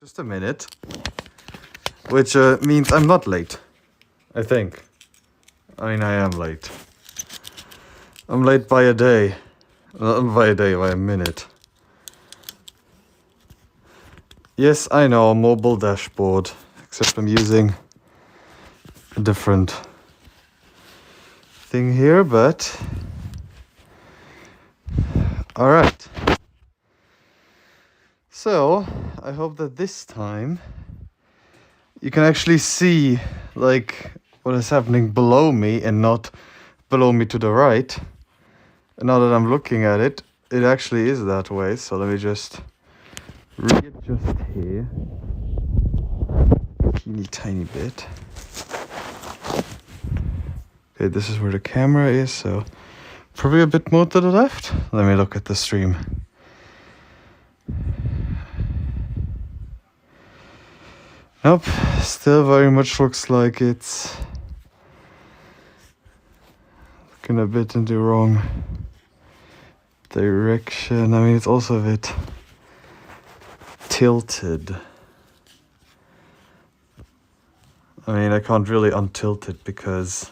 Just a minute. Which means I'm not late. I think. I mean, I am late. I'm late by a day. Not by a day, by a minute. Yes, I know, mobile dashboard. Except I'm using a different thing here, but... Alright. So, I hope that this time you can actually see like what is happening below me and not below me to the right. And now that I'm looking at it, it actually is that way. So let me just readjust here. Teeny tiny bit. Okay, this is where the camera is, so probably a bit more to the left. Let me look at the stream. Nope, still very much looks like it's looking a bit in the wrong direction. I mean, it's also a bit tilted. I mean, I can't really untilt it because,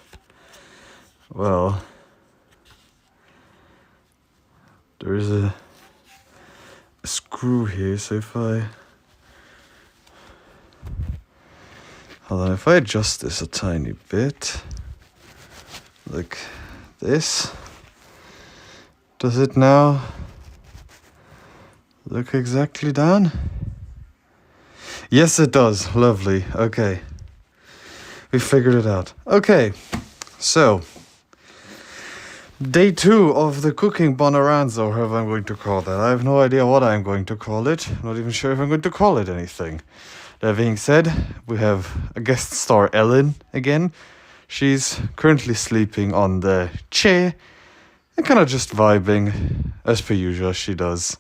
well, there is a screw here, so if I... Hold on, if I adjust this a tiny bit, like this, does it now look exactly down? Yes, it does. Lovely. Okay. We figured it out. Okay. So, day 2 of the cooking bonanza, or however I'm going to call that. I have no idea what I'm going to call it. I'm not even sure if I'm going to call it anything. That being said, we have a guest star, Ellen, again. She's currently sleeping on the chair and kind of just vibing, as per usual, she does.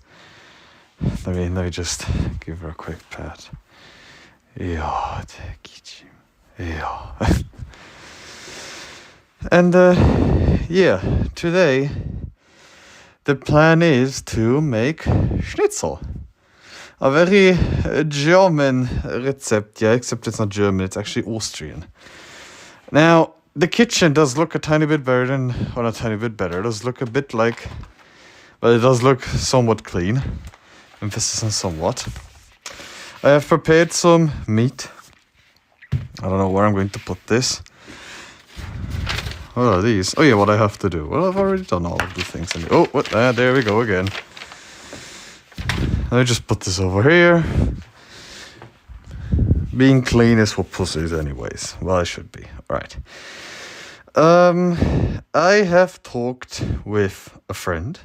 Let me just give her a quick pat. Yeah, yeah. And, yeah, today the plan is to make schnitzel. A very German recipe, yeah, except it's not German, it's actually Austrian. Now, the kitchen does look a tiny bit better than, well, not a tiny bit better, it does look a bit like, well, it does look somewhat clean. Emphasis on somewhat. I have prepared some meat. I don't know where I'm going to put this. What are these? Oh yeah, what I have to do. Well, I've already done all of the things. Oh, what? There we go again. Let me just put this over here. Being clean is for pussies anyways. Well, I should be. Alright. I have talked with a friend.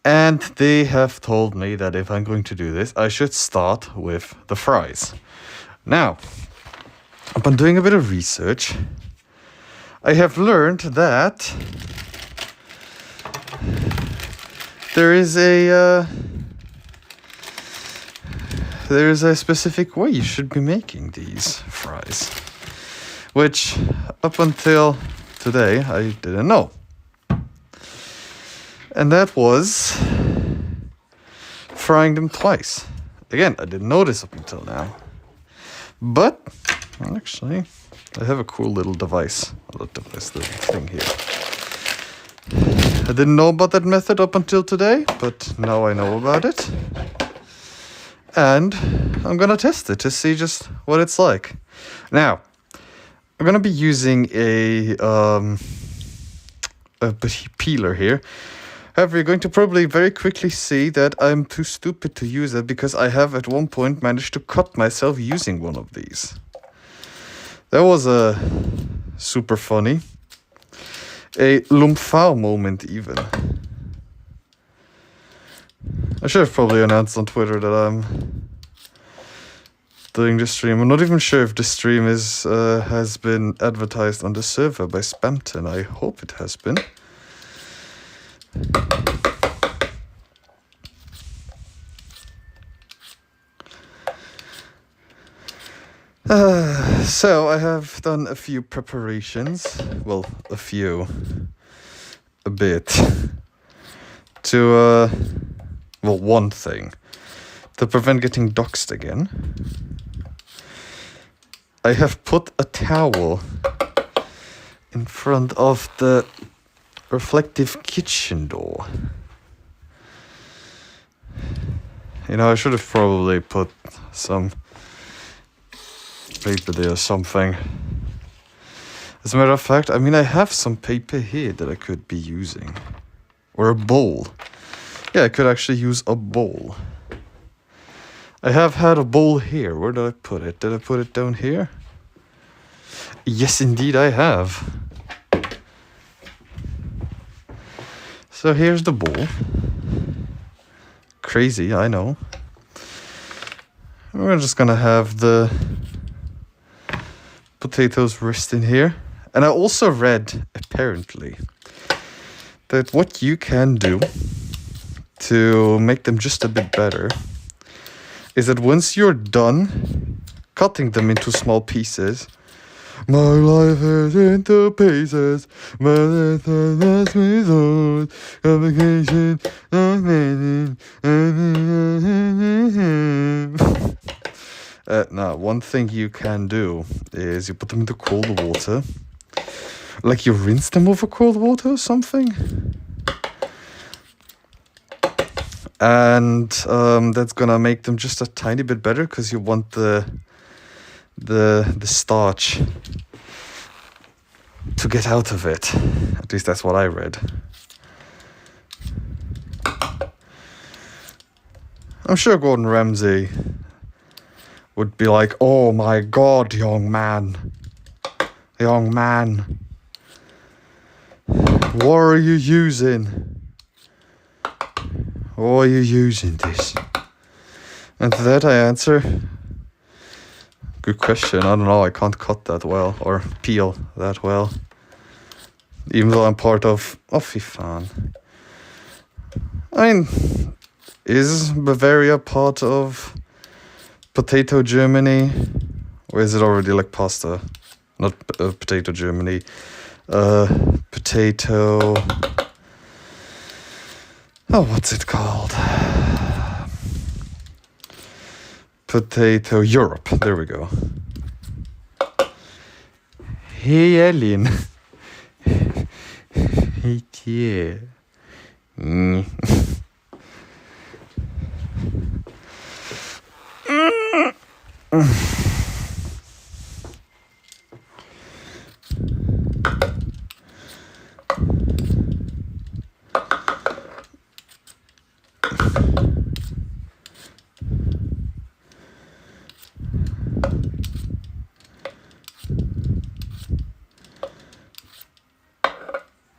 And they have told me that if I'm going to do this, I should start with the fries. Now, upon doing a bit of research, I have learned that there is a specific way you should be making these fries, which up until today I didn't know. And that was frying them twice. Again, I didn't know this up until now. But, well, actually, I have a cool little device. Little thing here. I didn't know about that method up until today, but now I know about it. And I'm gonna test it to see just what it's like. Now, I'm gonna be using a peeler here. However, you're going to probably very quickly see that I'm too stupid to use it because I have at one point managed to cut myself using one of these. That was super funny. A Lumpfau moment even. I should have probably announced on Twitter that I'm doing the stream. I'm not even sure if the stream has been advertised on the server by Spamton. I hope it has been. So I have done a few preparations. Well, a bit. To, well, one thing. to prevent getting doxxed again, I have put a towel in front of the reflective kitchen door. You know, I should have probably put some paper there or something. As a matter of fact, I mean, I have some paper here that I could be using. Or a bowl. Yeah, I could actually use a bowl. I have had a bowl here. Where did I put it? Did I put it down here? Yes, indeed I have. So here's the bowl. Crazy, I know. We're just gonna have the potatoes rest in here. And I also read, apparently, that what you can do to make them just a bit better is that once you're done cutting them into small pieces, my life is into pieces, my life is without complication. Now, one thing you can do is you put them into cold water. Like you rinse them over cold water or something. And that's gonna make them just a tiny bit better because you want the starch to get out of it. At least that's what I read. I'm sure Gordon Ramsay would be like, "Oh my God, young man, what are you using? Why are you using this?" And to that I answer, good question. I don't know. I can't cut that well or peel that well. Even though I'm part of fy fan. I mean, is Bavaria part of potato Germany? Or is it already like pasta? Not potato Germany. Potato... Oh, what's it called? Potato Europe. There we go. Hey, Elin. Hey, yeah.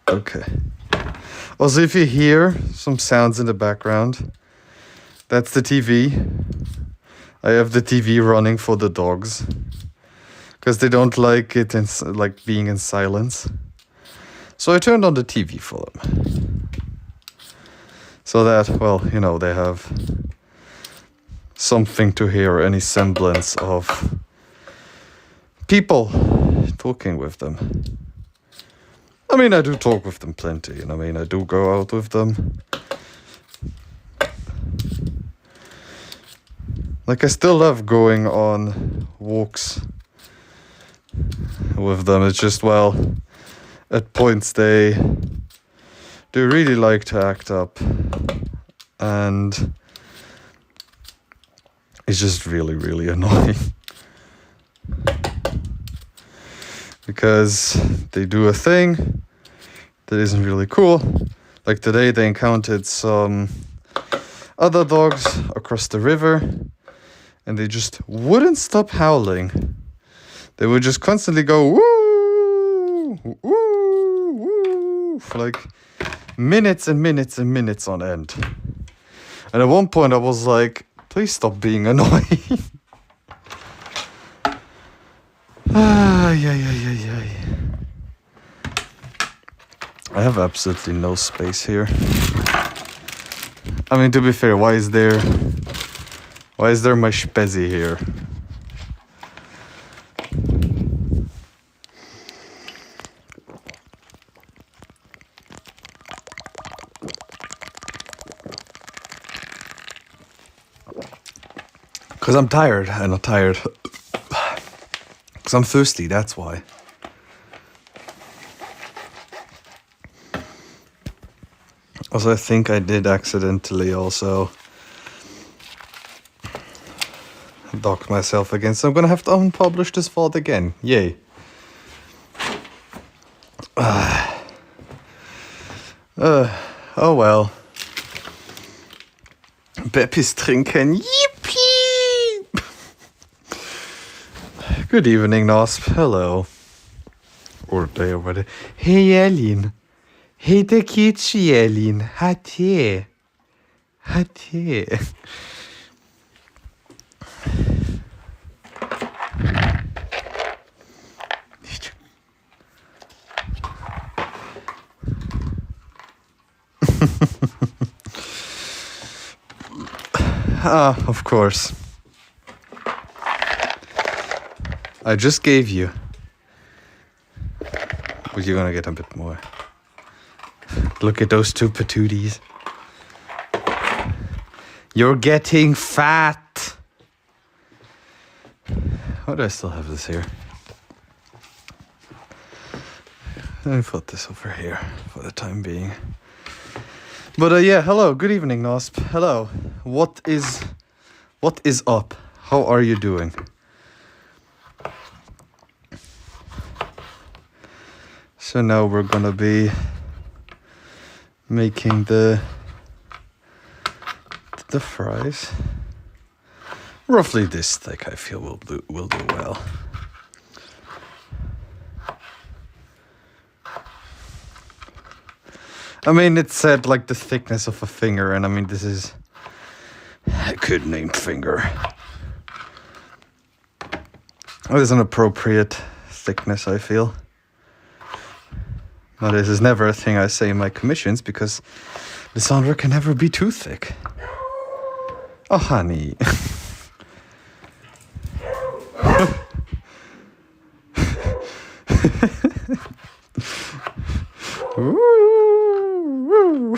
Okay. Also, if you hear some sounds in the background, that's the TV. I have the TV running for the dogs because they don't like it like being in silence. So I turned on the TV for them. So that, well, you know, they have something to hear, any semblance of people talking with them. I mean, I do talk with them plenty, you know what I mean? I do go out with them. Like, I still love going on walks with them. It's just, well, at points they really like to act up. And it's just really, really annoying. Because they do a thing that isn't really cool. Like today they encountered some other dogs across the river and they just wouldn't stop howling. They would just constantly go woo, woo, woo, for like minutes and minutes and minutes on end. And at one point I was like, please stop being annoying. Yeah. I have absolutely no space here. I mean, to be fair, why is there my spezi here? Because I'm tired. I'm not tired. Because I'm thirsty, that's why. Also, I think I did accidentally also dock myself again. So I'm gonna have to unpublish this VOD again. Yay. Oh well. Beppis trinken. Yippee! Good evening, Nosp. Hello. Or day already. Hey, Elin. Hey, the kitchen, Elin. Hate. Hate. Of course. I just gave you. But you're gonna get a bit more. Look at those two patooties. You're getting fat. Why do I still have this here? Let me put this over here for the time being. But yeah, hello, good evening, Nosp. Hello. What is up? How are you doing? So now we're gonna be making the fries. Roughly this thick, I feel will do well. I mean, it said like the thickness of a finger, and I mean this is a good named finger. It is an appropriate thickness, I feel. But this is never a thing I say in my commissions because Lissandra can never be too thick. Oh, honey. Ooh.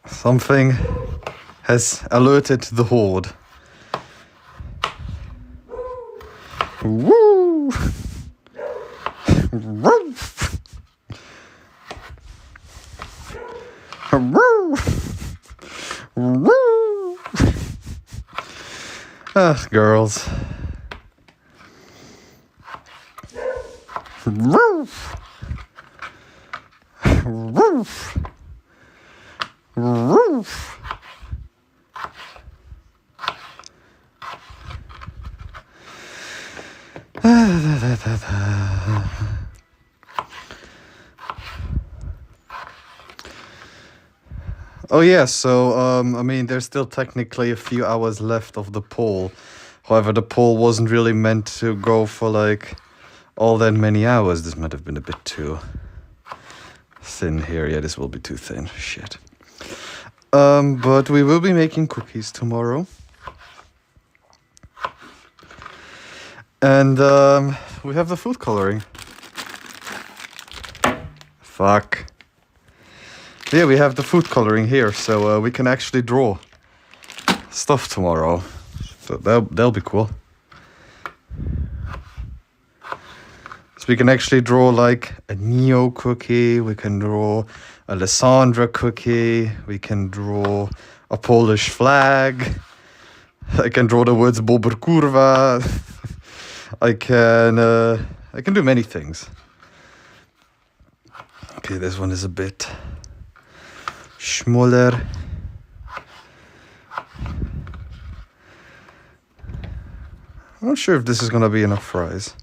Something has alerted the horde. Woo! Roof! Girls. Roof! Roof! Roof! Oh yeah, so I mean there's still technically a few hours left of the poll. However, the poll wasn't really meant to go for like all that many hours. This might have been a bit too thin here. Yeah, this will be too thin. Shit. But we will be making cookies tomorrow. And we have the food coloring. Fuck. Yeah, we have the food coloring here, so we can actually draw stuff tomorrow. So that'll be cool. So we can actually draw like a Neo cookie, we can draw a Lissandra cookie, we can draw a Polish flag, I can draw the words Bober Kurwa, I can do many things. Okay, this one is a bit smaller. I'm not sure if this is gonna be enough fries.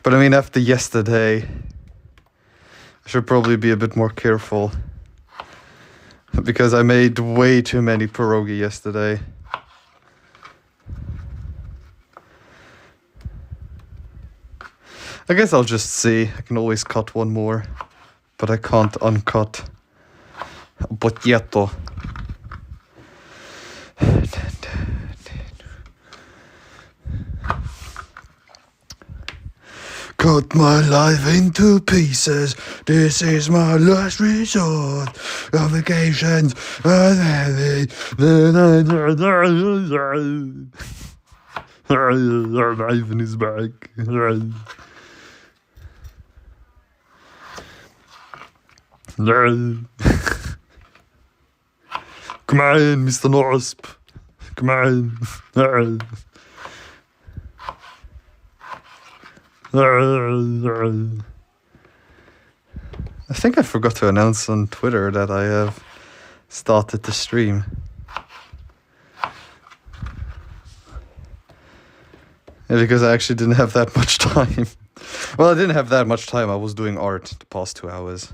But I mean, after yesterday, I should probably be a bit more careful. Because I made way too many pierogi yesterday. I guess I'll just see. I can always cut one more. But I can't uncut Botjetto. cut my life into pieces. This is my last resort. On vacations. Ivan is back. Come on, Mr. Nosp. Come on. I think I forgot to announce on Twitter that I have started the stream. Yeah, because I actually didn't have that much time. Well, I didn't have that much time. I was doing art the past 2 hours.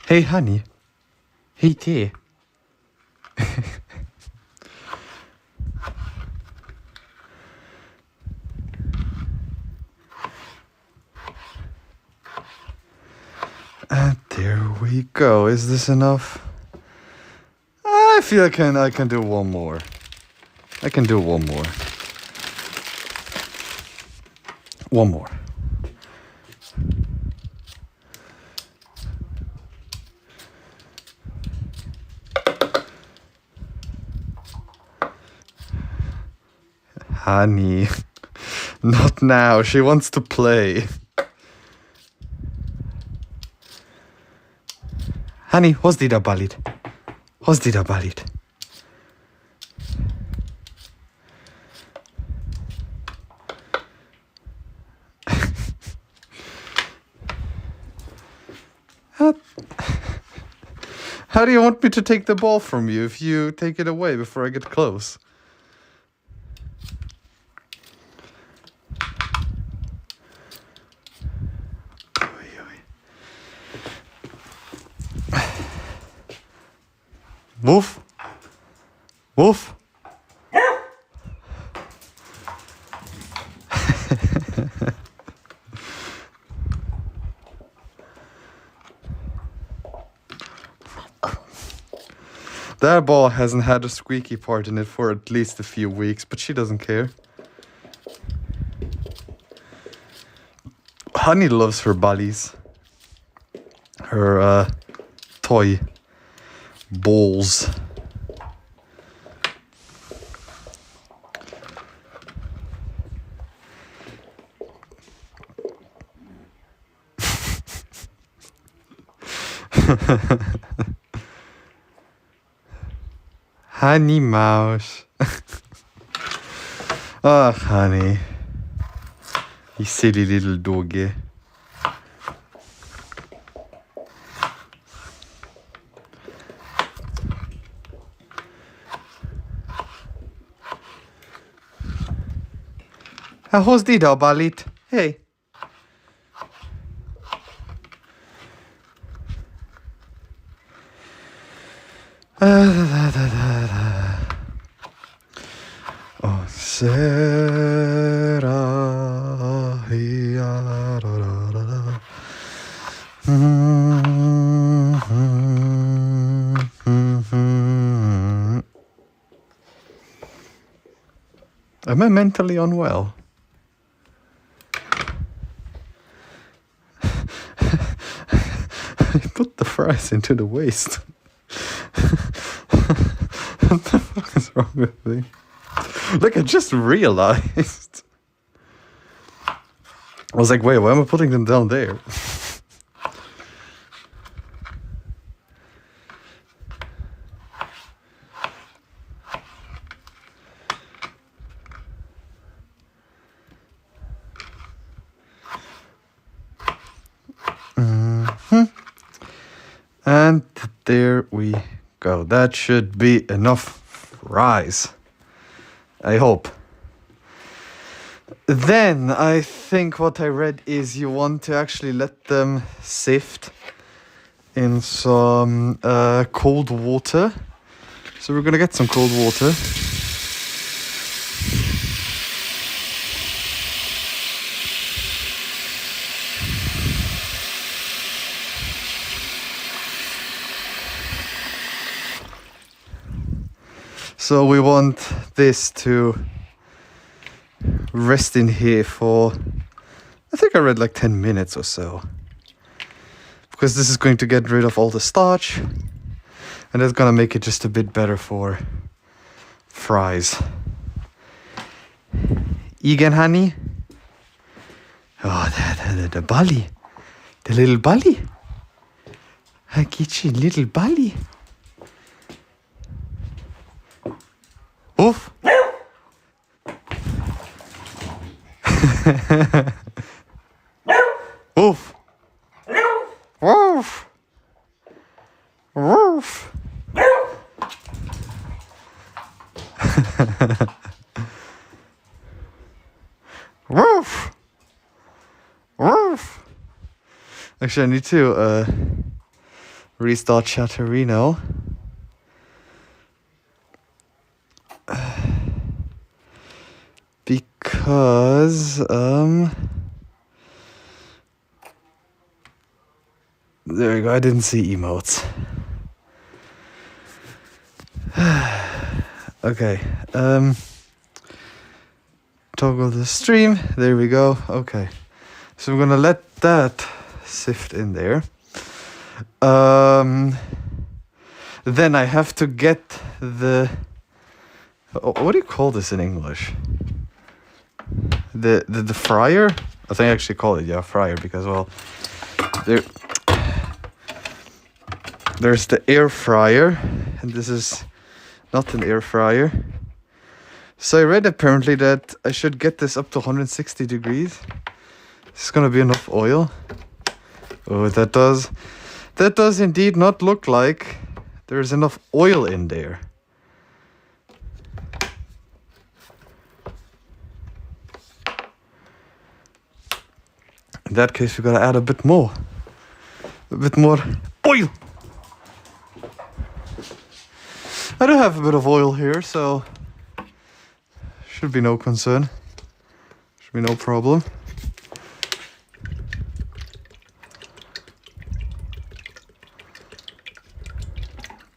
Hey, honey. Hey, dear. And there we go. Is this enough? I feel I can do one more. I can do one more. One more. Honey, not now. She wants to play. Honey, hos die da ballit? Hos die da ballit? How do you want me to take the ball from you if you take it away before I get close? Woof. Woof. That ball hasn't had a squeaky part in it for at least a few weeks, but she doesn't care. Honey loves her ballies. Her toy balls. Honey mouse. Oh, honey. You silly little doggy. Hos die da ballit? Hey. Oh, Sarah. Am I mentally unwell? I put the fries into the waste. What the fuck is wrong with me? Like, I just realized. I was like, wait, why am I putting them down there? And there we go. That should be enough fries. I hope. Then I think what I read is you want to actually let them sift in some cold water. So we're gonna get some cold water. So we want this to rest in here for, I think I read like 10 minutes or so. Because this is going to get rid of all the starch. And that's gonna make it just a bit better for fries. Igen, honey? Oh, the bully. The little bully. I get you, little bully. Oof. Oof. Woof. Woof. Woof. Woof. Actually, I need to restart Chatterino. Because there we go, I didn't see emotes. Okay, toggle the stream, there we go. Okay, so I'm gonna let that sift in there. Then I have to get the, what do you call this in English? The fryer? I think I actually call it, yeah, fryer, because, well, there's the air fryer, and this is not an air fryer. So I read apparently that I should get this up to 160 degrees. This is gonna be enough oil. Oh, that does indeed not look like there's enough oil in there. In that case, we gotta add a bit more oil. I do have a bit of oil here, so should be no concern. Should be no problem.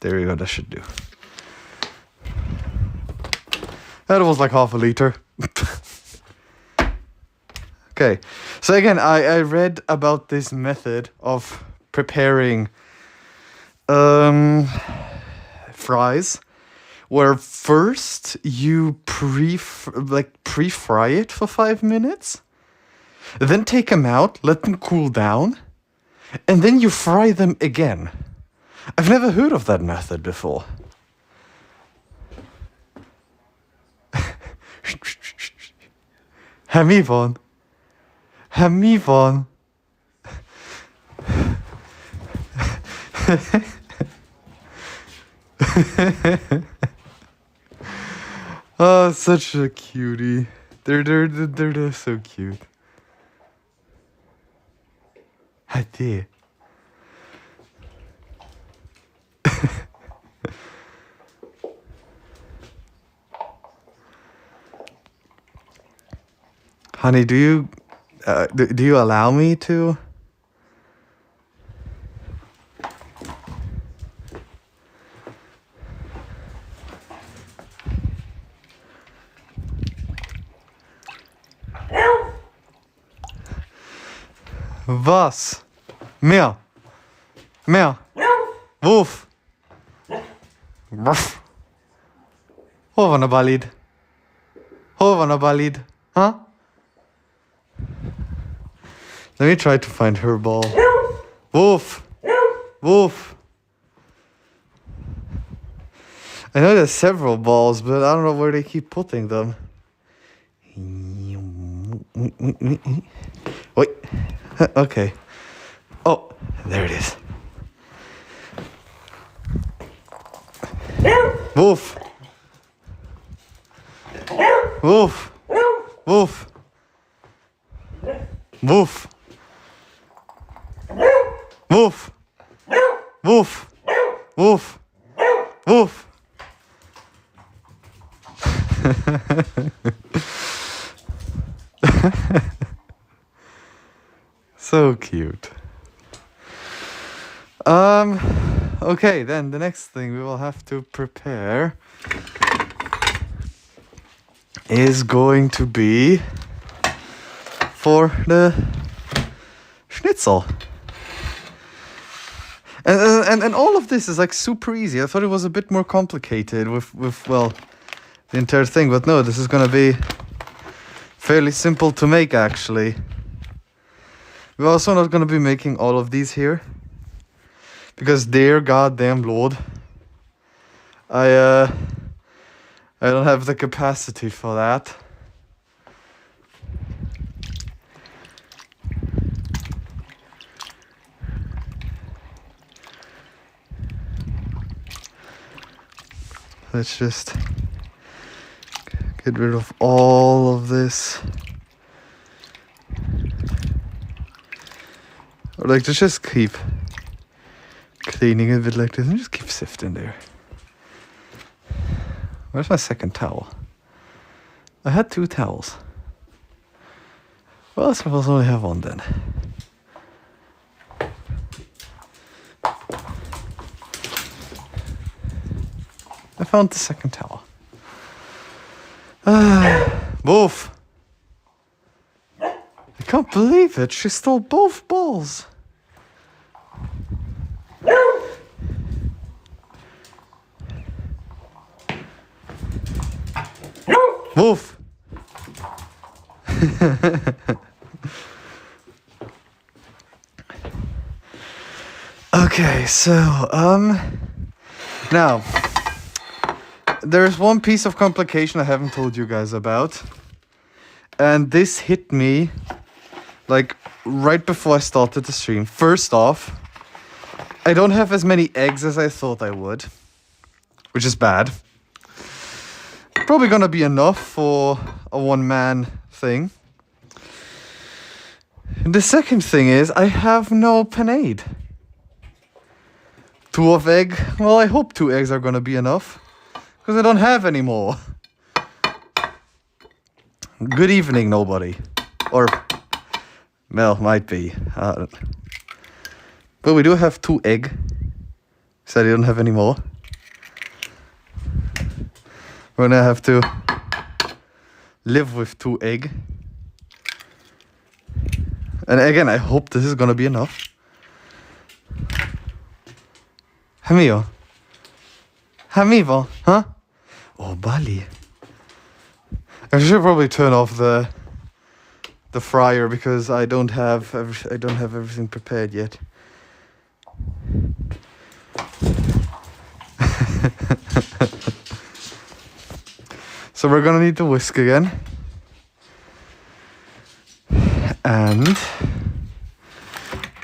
There you go, that should do. That was like half a liter. Okay, so again, I read about this method of preparing fries, where first you pre-fry it for 5 minutes, then take them out, let them cool down, and then you fry them again. I've never heard of that method before. Hemivon. Hemivon. Oh, such a cutie. They're so cute. Hadi. Honey, do you allow me to? Was? Mehr. Mehr. Woof. Ruff. Hovana balid. Hovana balid. Huh? Let me try to find her ball. Woof. Woof. I know there's several balls, but I don't know where they keep putting them. Wait. Okay. Oh, there it is. Woof. Woof. Woof. Woof. Woof. Woof. Woof. Woof. So cute. Okay, then the next thing we will have to prepare is going to be for the schnitzel. And all of this is like super easy. I thought it was a bit more complicated with well, the entire thing, but no, this is gonna be fairly simple to make actually. We're also not gonna be making all of these here because dear goddamn lord, I don't have the capacity for that. Let's just get rid of all of this. Or like just keep cleaning it a bit like this and just keep sifting there. Where's my second towel? I had 2 towels. Well, I suppose I only have 1 then. I found the second towel. Wolf! I can't believe it. She stole both balls. Wolf! Okay, so, now, there's one piece of complication I haven't told you guys about. And this hit me, like, right before I started the stream. First off, I don't have as many eggs as I thought I would, which is bad. Probably gonna be enough for a one-man thing. And the second thing is, I have no panade. 2 of egg, well, I hope 2 eggs are gonna be enough, because I don't have any more. Good evening, nobody. Or, well, might be. But we do have 2 egg, so I don't have any more. We're gonna have to live with 2 egg. And again, I hope this is gonna be enough. Amigo. Amigo, huh? Oh, Bali. I should probably turn off the fryer because I don't have everything prepared yet. So we're gonna need the whisk again. And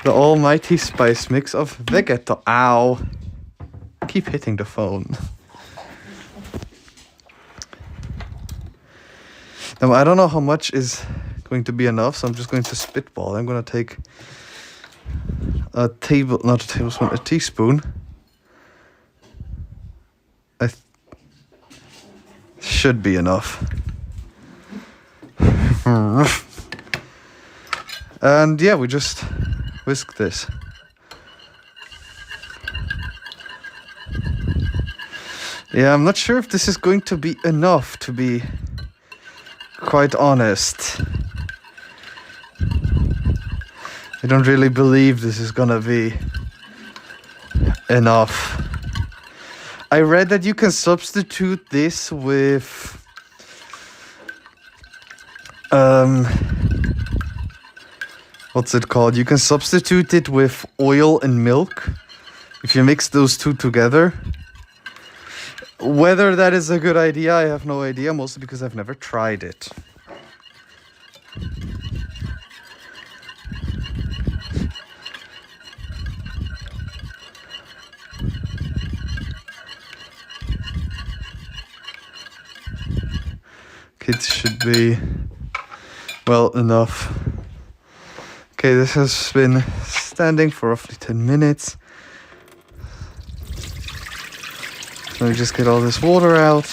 the almighty spice mix of Vegeto. Ow. I keep hitting the phone. Now, I don't know how much is going to be enough, so I'm just going to spitball. I'm going to take a teaspoon. Should be enough. And yeah, we just whisk this. Yeah, I'm not sure if this is going to be enough, to be quite honest. I don't really believe this is gonna be enough. I read that you can substitute this with what's it called? You can substitute it with oil and milk if you mix those 2 together. Whether that is a good idea, I have no idea, mostly because I've never tried it. It should be well enough. Okay, this has been standing for roughly 10 minutes. Let me just get all this water out.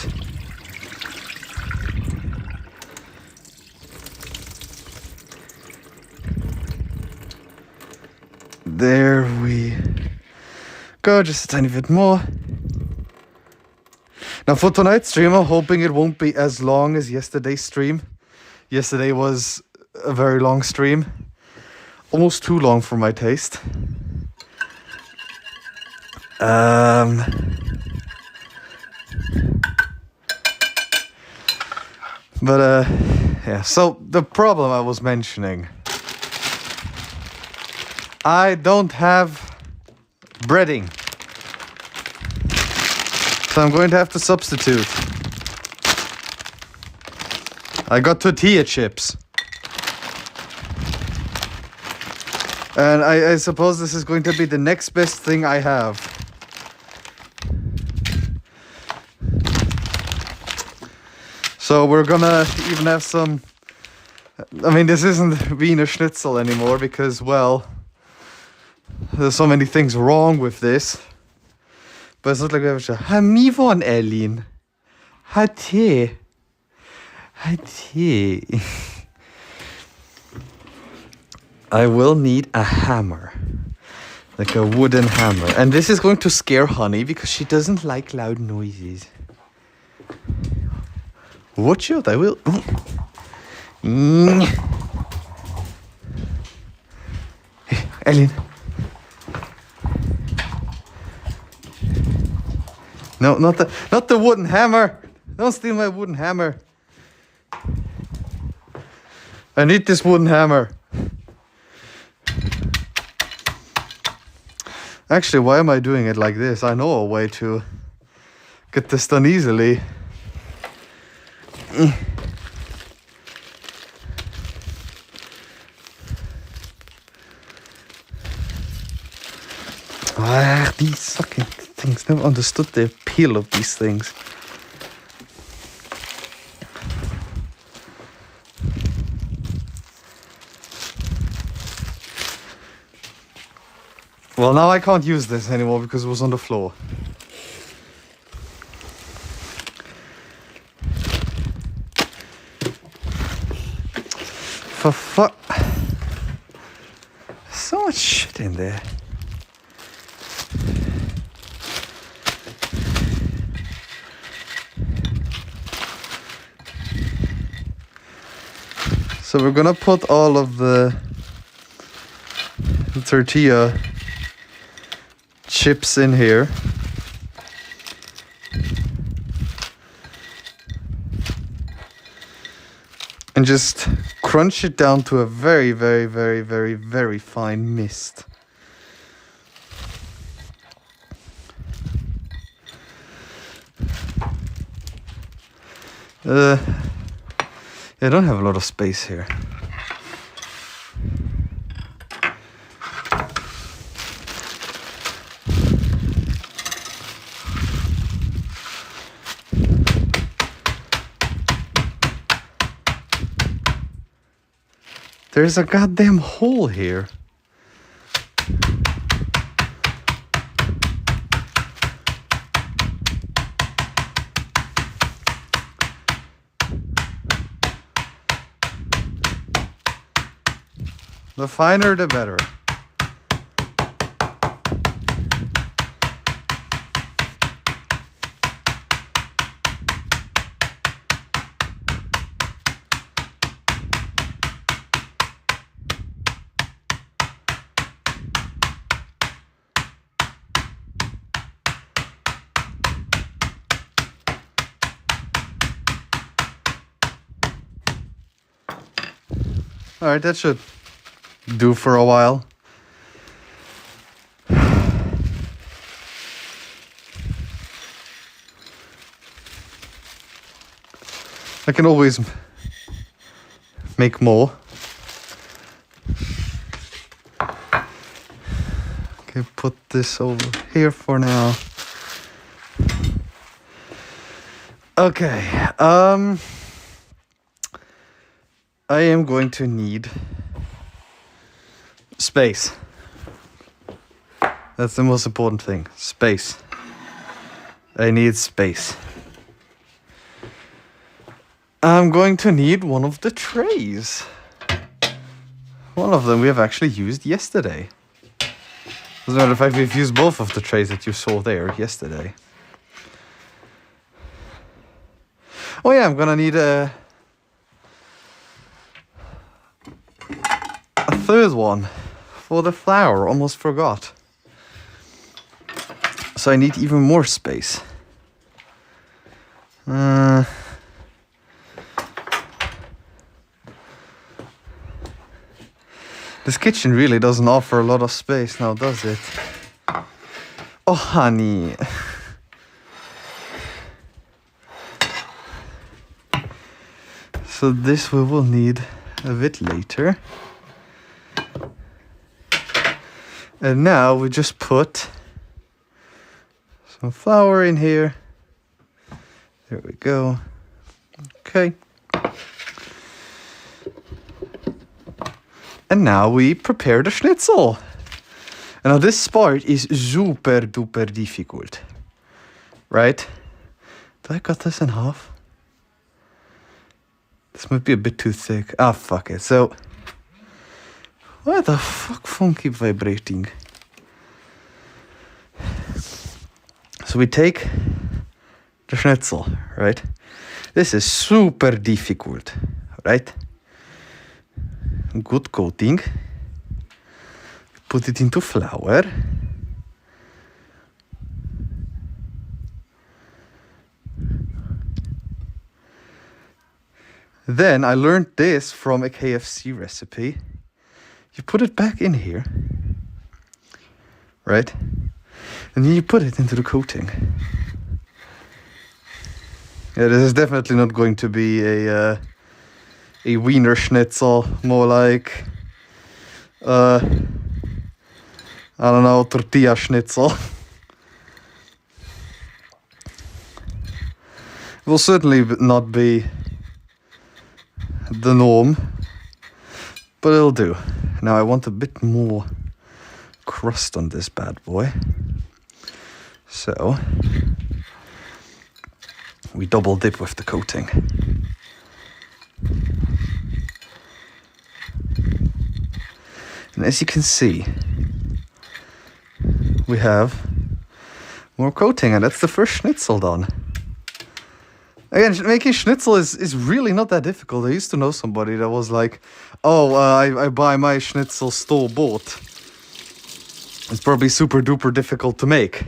There we go, just a tiny bit more. Now for tonight's stream, I'm hoping it won't be as long as yesterday's stream. Yesterday was a very long stream. Almost too long for my taste. Yeah, so the problem I was mentioning. I don't have breading. So I'm going to have to substitute. I got tortilla chips. And I suppose this is going to be the next best thing I have. So we're gonna even have some... I mean, this isn't Wiener Schnitzel anymore because, well, there's so many things wrong with this. But it's not like we have a Hamivon Elin. Hate. I will need a hammer. Like a wooden hammer. And this is going to scare Honey because she doesn't like loud noises. Watch out, I will. Hey, Elin. No, not the wooden hammer. Don't steal my wooden hammer. I need this wooden hammer. Actually, why am I doing it like this? I know a way to get this done easily. Ah, these fucking things. Never understood the appeal of these things. Well, now I can't use this anymore because it was on the floor. For fuck. So much shit in there. So we're gonna put all of the tortilla chips in here. And just crunch it down to a very, very, very, very, very fine mist. I don't have a lot of space here. There's a goddamn hole here. The finer, the better. All right, that should do for a while. I can always make more. Okay, put this over here for now. Okay, I am going to need space. That's the most important thing. Space. I need space. I'm going to need one of the trays. One of them we have actually used yesterday. As a matter of fact, we've used both of the trays that you saw there yesterday. Oh yeah, I'm gonna need a third one for the flour. Almost forgot. So I need even more space. This kitchen really doesn't offer a lot of space now, does it? Oh, honey. So this we will need a bit later. And now we just put some flour in here. There we go. Okay. And now we prepare the schnitzel. And now this part is super duper difficult. Right? Did I cut this in half? This might be a bit too thick. Ah, fuck it. So, why the fuck phone keep vibrating? So we take the schnitzel, right? This is super difficult, right? Good coating. Put it into flour. Then I learned this from a KFC recipe. You put it back in here, right? And then you put it into the coating. Yeah, this is definitely not going to be a Wiener Schnitzel, more like I don't know, Tortilla Schnitzel. It will certainly not be the norm, but it'll do. Now I want a bit more crust on this bad boy, so we double dip with the coating. And as you can see, we have more coating, and that's the first schnitzel done. Again, making schnitzel is really not that difficult. I used to know somebody that was like, oh, I buy my schnitzel store-bought. It's probably super duper difficult to make.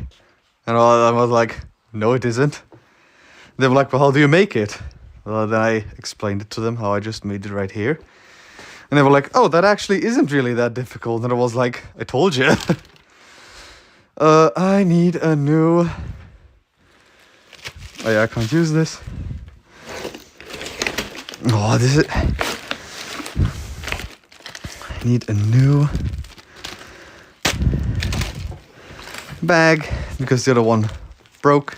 And I was like, no, it isn't. They were like, well, how do you make it? Well, then I explained it to them, how I just made it right here. And they were like, oh, that actually isn't really that difficult. And I was like, I told you. I need a new... Oh yeah, I can't use this. Oh, this is... I need a new bag because the other one broke.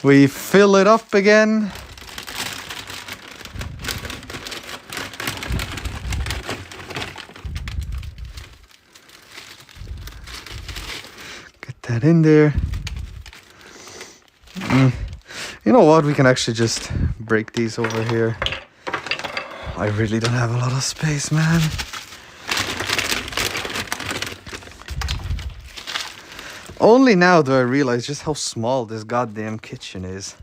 We fill it up again. Get that in there. You know what? We can actually just break these over here. I really don't have a lot of space, man. Only now do I realize just how small this goddamn kitchen is.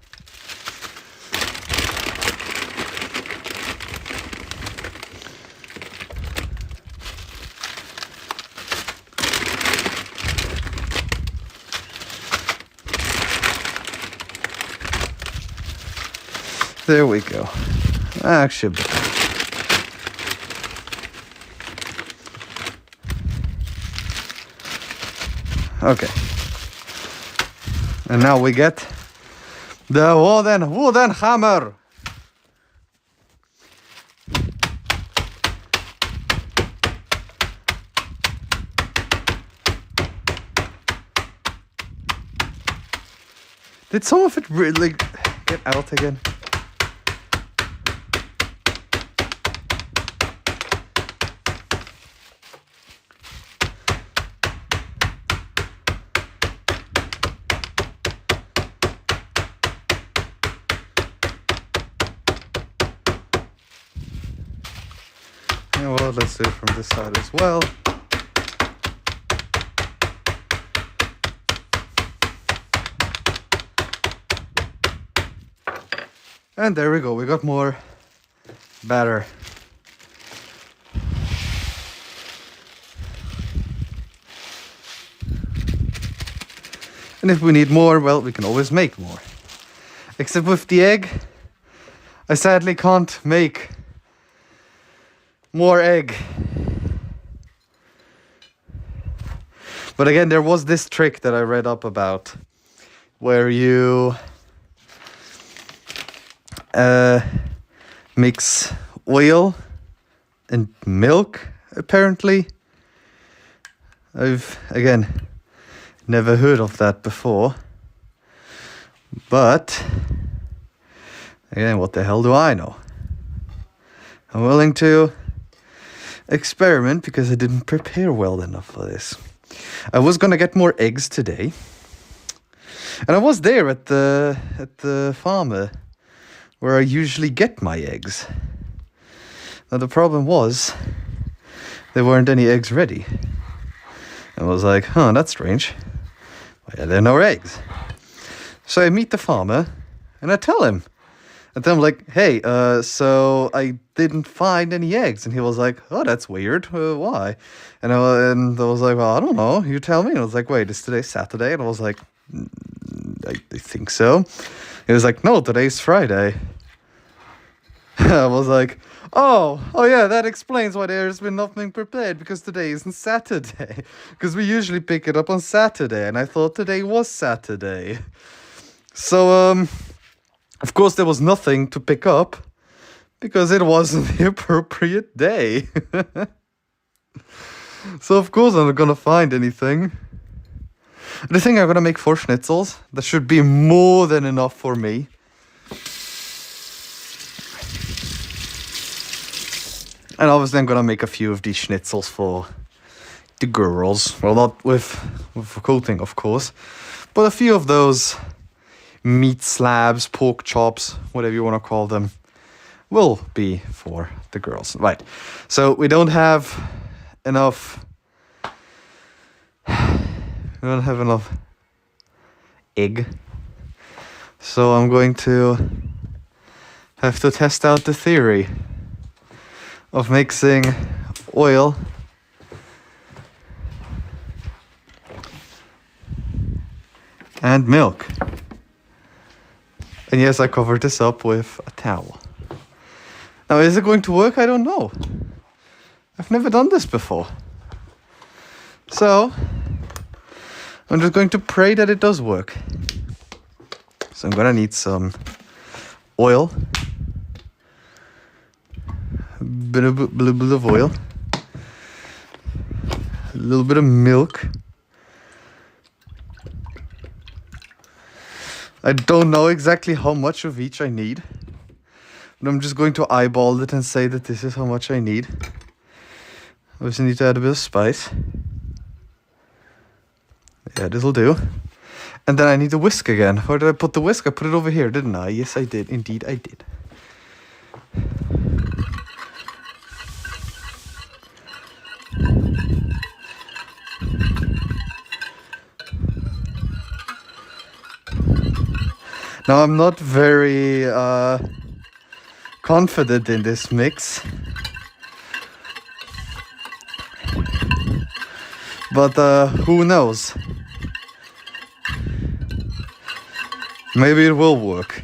There we go. Actually, okay. And now we get the wooden hammer. Did some of it really get out again? Well, let's do it from this side as well. And there we go, we got more batter. And if we need more, well, we can always make more. Except with the egg, I sadly can't make more egg. But again, there was this trick that I read up about where you mix oil and milk, apparently. I've, again, never heard of that before. But, again, what the hell do I know? I'm willing to experiment because I didn't prepare well enough for this. I was gonna get more eggs today. And I was there at the farmer where I usually get my eggs. Now the problem was there weren't any eggs ready. I was like, huh, that's strange. Why are there no eggs? So I meet the farmer and I tell him. I tell him like, hey, so I didn't find any eggs. And he was like, oh, that's weird. Why? And I was like, well, I don't know. You tell me. And I was like, wait, is today Saturday? And I was like, I think so. He was like, no, today's Friday. I was like, oh yeah, that explains why there's been nothing prepared, because today isn't Saturday. Because we usually pick it up on Saturday, and I thought today was Saturday. So, of course there was nothing to pick up, because it wasn't the appropriate day. So of course I'm not gonna find anything. The thing, I'm gonna make 4 schnitzels. That should be more than enough for me. And obviously I'm gonna make a few of these schnitzels for the girls. Well, not with coating, of course, but a few of those meat slabs, pork chops, whatever you want to call them, will be for the girls. Right. So we don't have enough. We don't have enough egg. So I'm going to have to test out the theory of mixing oil and milk. And yes, I covered this up with a towel. Now, is it going to work? I don't know. I've never done this before. So, I'm just going to pray that it does work. So I'm gonna need some oil. A bit of oil. A little bit of milk. I don't know exactly how much of each I need, but I'm just going to eyeball it and say that this is how much I need. Obviously need to add a bit of spice. Yeah, this'll do. And then I need to whisk again. Where did I put the whisk? I put it over here, didn't I? Yes, I did. Indeed, I did. Now, I'm not very confident in this mix. But who knows? Maybe it will work.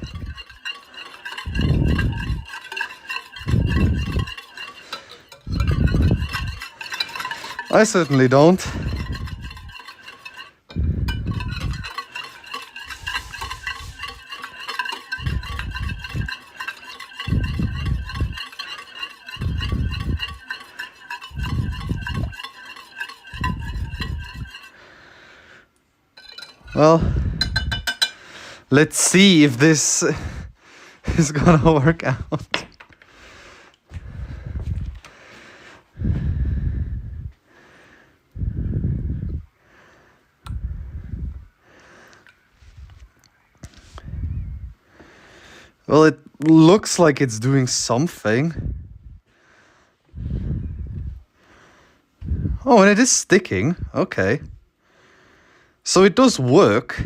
I certainly don't. Well, let's see if this is gonna work out. Well, it looks like it's doing something. Oh, and it is sticking. Okay. So it does work.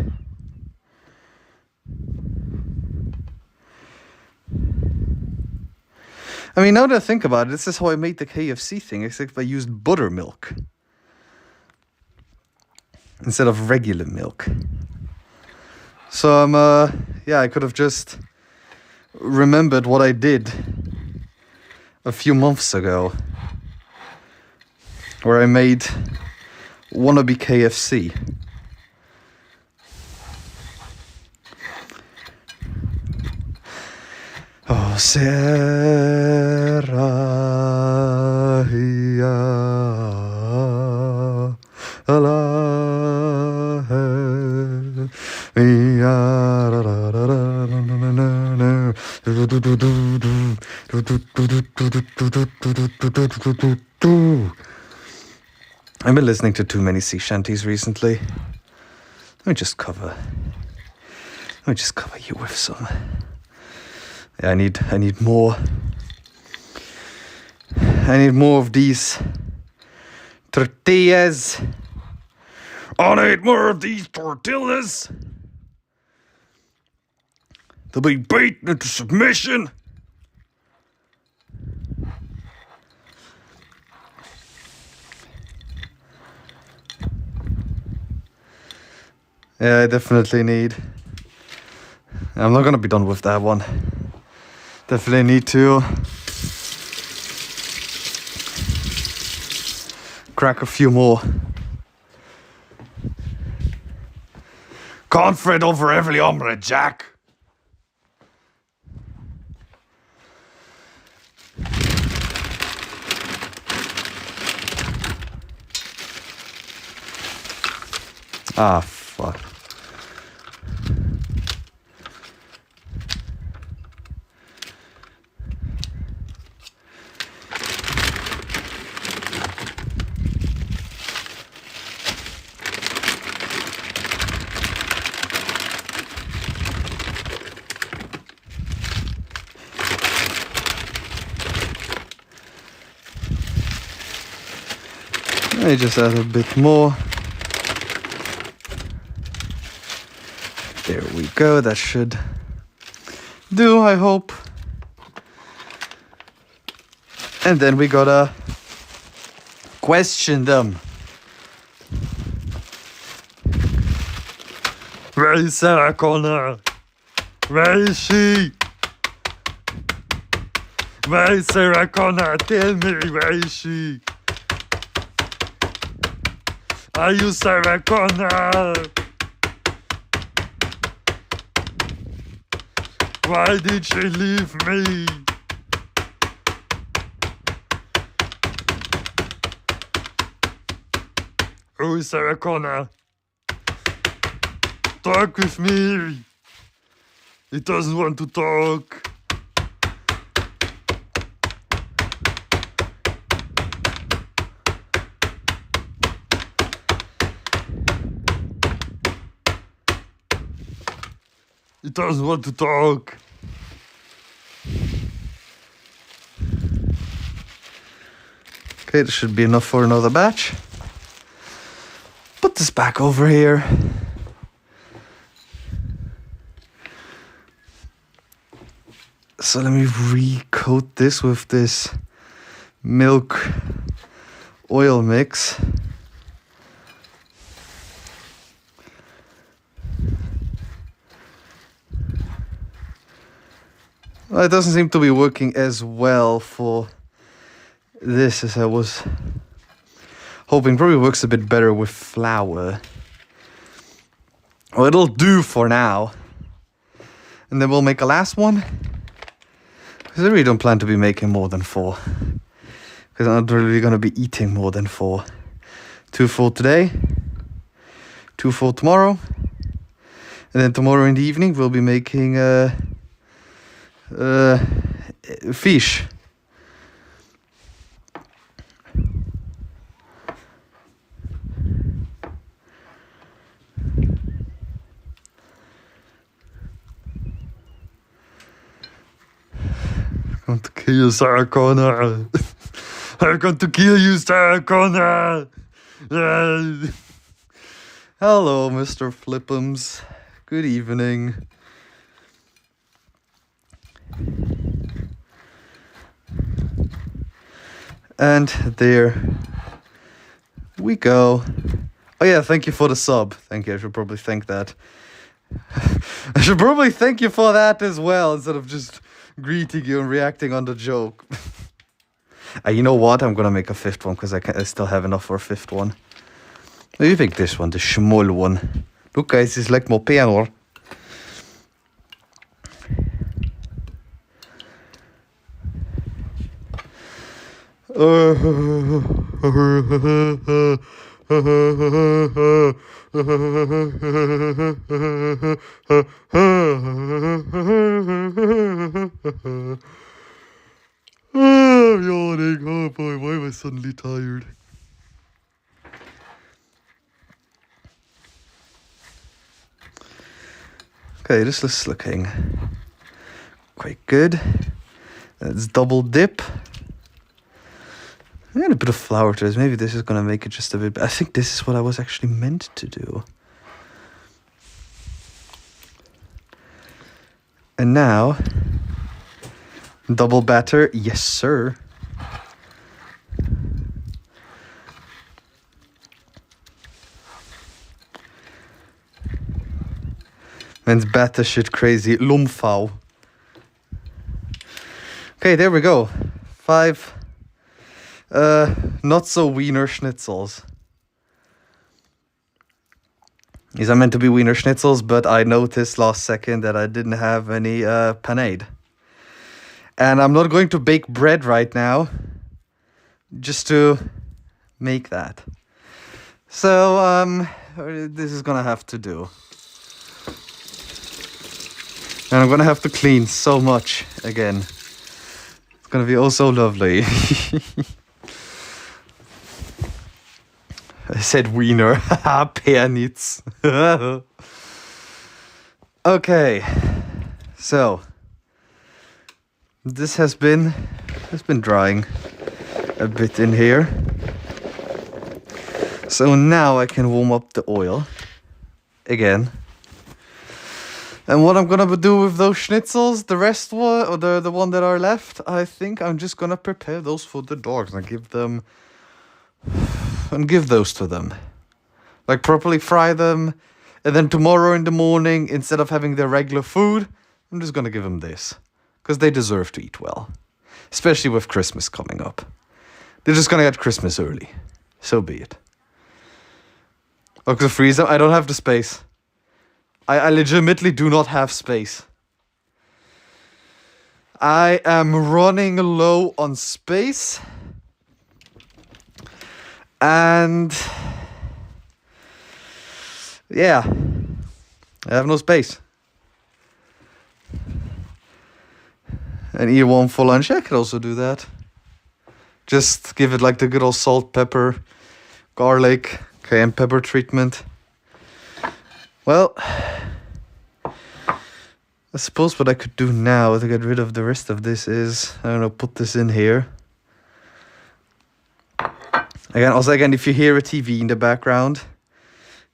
I mean, now that I think about it, this is how I made the KFC thing, except I used buttermilk instead of regular milk. So I could have just remembered what I did a few months ago, where I made wannabe KFC. Oh, Sarah, I've been listening to too many sea shanties recently. Let me just cover you with some. Yeah, I need more. I need more of these tortillas. I need more of these tortillas. They'll be beaten into submission. Yeah, I definitely need. I'm not gonna be done with that one. Definitely need to crack a few more. Confident over every hombre, Jack. Ah, fuck. Let me just add a bit more. There we go, that should do, I hope. And then we gotta question them. Where is Sarah Connor? Where is she? Where is Sarah Connor? Tell me, where is she? Are you Sarah Connor? Why did she leave me? Who is Sarah Connor? Talk with me. He doesn't want to talk. He doesn't want to talk. Okay, this should be enough for another batch. Put this back over here. So let me recoat this with this milk oil mix. Well, it doesn't seem to be working as well for this as I was hoping. Probably works a bit better with flour. Well, it'll do for now. And then we'll make a last one. Because I really don't plan to be making more than 4. Because I'm not really going to be eating more than 4. 2 for today. 2 for tomorrow. And then tomorrow in the evening we'll be making fish. I'm going to kill you, Sarah Connor. I'm going to kill you, Sarah Connor. Hello, Mr. Flippums. Good evening. And there we go. Oh yeah, thank you for the sub. Thank you. I should probably thank that. I should probably thank you for that as well, instead of just greeting you and reacting on the joke. You know what? I'm gonna make a fifth one because I still have enough for a fifth one. You pick this one, the small one. Look guys, it's like more penor. I'm yawning. Oh boy, why am I suddenly tired? Okay, this is looking quite good. Let's double dip. And a bit of flour to this. Maybe this is going to make it just a bit... I think this is what I was actually meant to do. And now, double batter. Yes, sir. Man's batter shit crazy. Lumfau. Okay, there we go. 5... not so Wiener Schnitzels. These are meant to be Wiener Schnitzels, but I noticed last second that I didn't have any panade. And I'm not going to bake bread right now, just to make that. So, this is gonna have to do. And I'm gonna have to clean so much again. It's gonna be oh so lovely. I said Wiener. Pernitz. Okay. So this has been drying a bit in here. So now I can warm up the oil again. And what I'm gonna do with those schnitzels, the rest one, or the one that are left, I think I'm just gonna prepare those for the dogs and give those to them. Like properly fry them, and then tomorrow in the morning, instead of having their regular food, I'm just gonna give them this. Because they deserve to eat well. Especially with Christmas coming up. They're just gonna get Christmas early. So be it. Oh, because freeze them? I don't have the space. I legitimately do not have space. I am running low on space. And yeah, I have no space. And eat one for lunch. I could also do that. Just give it like the good old salt, pepper, garlic, cayenne pepper treatment. Well, I suppose what I could do now to get rid of the rest of this is, I don't know, put this in here. Again, if you hear a TV in the background,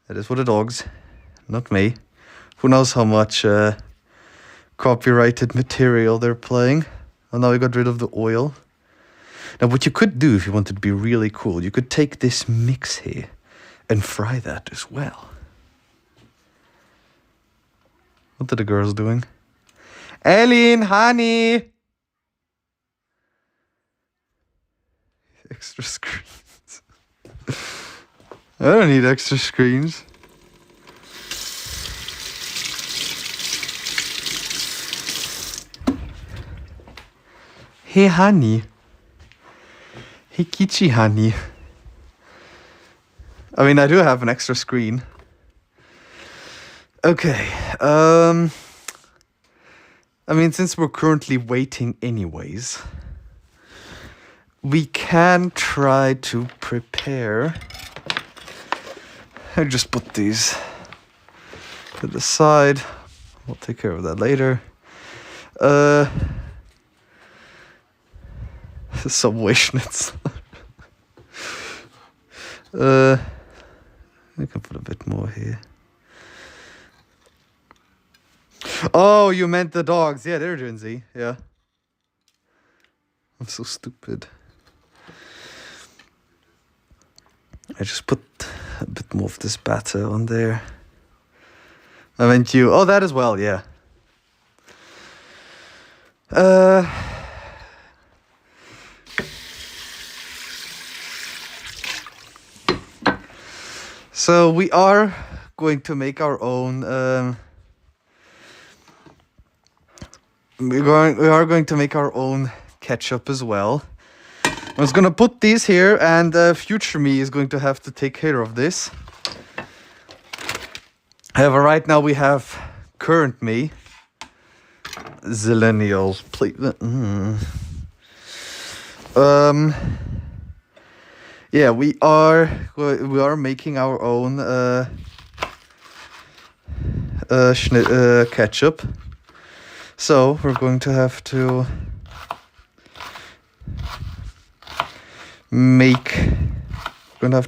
that is for the dogs, not me. Who knows how much copyrighted material they're playing. And now I got rid of the oil. Now what you could do if you wanted to be really cool, you could take this mix here and fry that as well. What are the girls doing? Eileen, honey! Extra screens. I don't need extra screens. Hey, honey. Hey, Kichi, honey. I mean, I do have an extra screen. Okay. I mean, since we're currently waiting anyways, we can try to prepare. I just put these to the side. We'll take care of that later. Subway Schnitzel. We can put a bit more here. Oh, you meant the dogs. Yeah, they're Gen Z. Yeah. I'm so stupid. I just put a bit more of this batter on there. I meant you. Oh, that as well, yeah. So we are going to make our own. We are going to make our own ketchup as well. I was gonna put these here, and future me is going to have to take care of this. However, right now we have current me, Zillennial. Yeah, we are making our own ketchup. So we're going to have to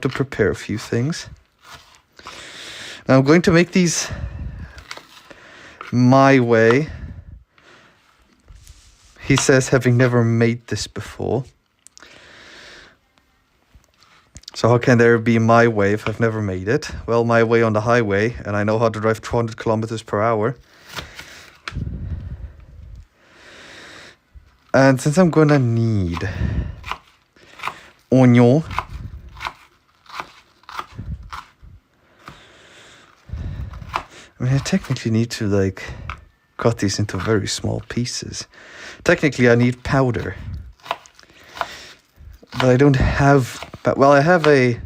prepare a few things. Now I'm going to make these my way. He says, having never made this before. So how can there be my way if I've never made it? Well, my way on the highway, and I know how to drive 200 kilometers per hour. And since I'm gonna need onion, I mean, I technically need to like cut these into very small pieces. Technically, I need powder, but I don't have. Well, I have a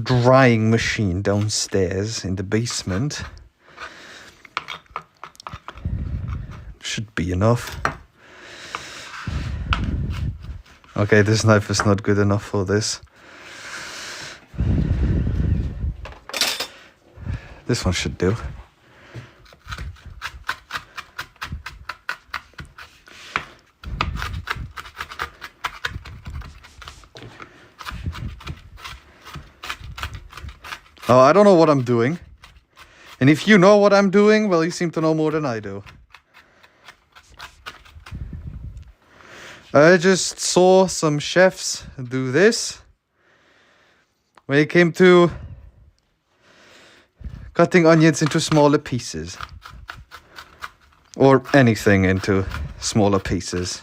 drying machine downstairs in the basement. Should be enough. Okay, this knife is not good enough for this. This one should do. Oh, I don't know what I'm doing. And if you know what I'm doing, well, you seem to know more than I do. I just saw some chefs do this when it came to cutting onions into smaller pieces. Or anything into smaller pieces.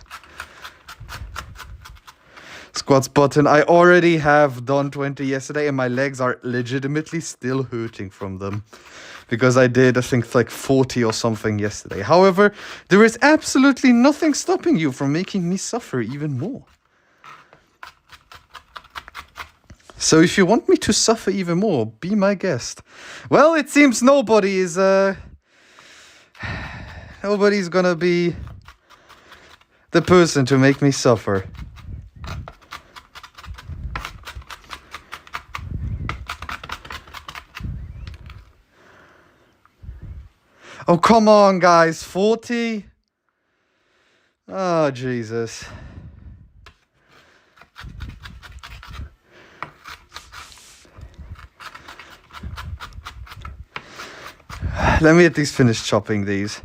Squats button. I already have done 20 yesterday and my legs are legitimately still hurting from them. Because I did, I think, like 40 or something yesterday. However, there is absolutely nothing stopping you from making me suffer even more. So if you want me to suffer even more, be my guest. Well, it seems nobody's gonna be the person to make me suffer. Oh, come on, guys. 40? Oh, Jesus. Let me at least finish chopping these.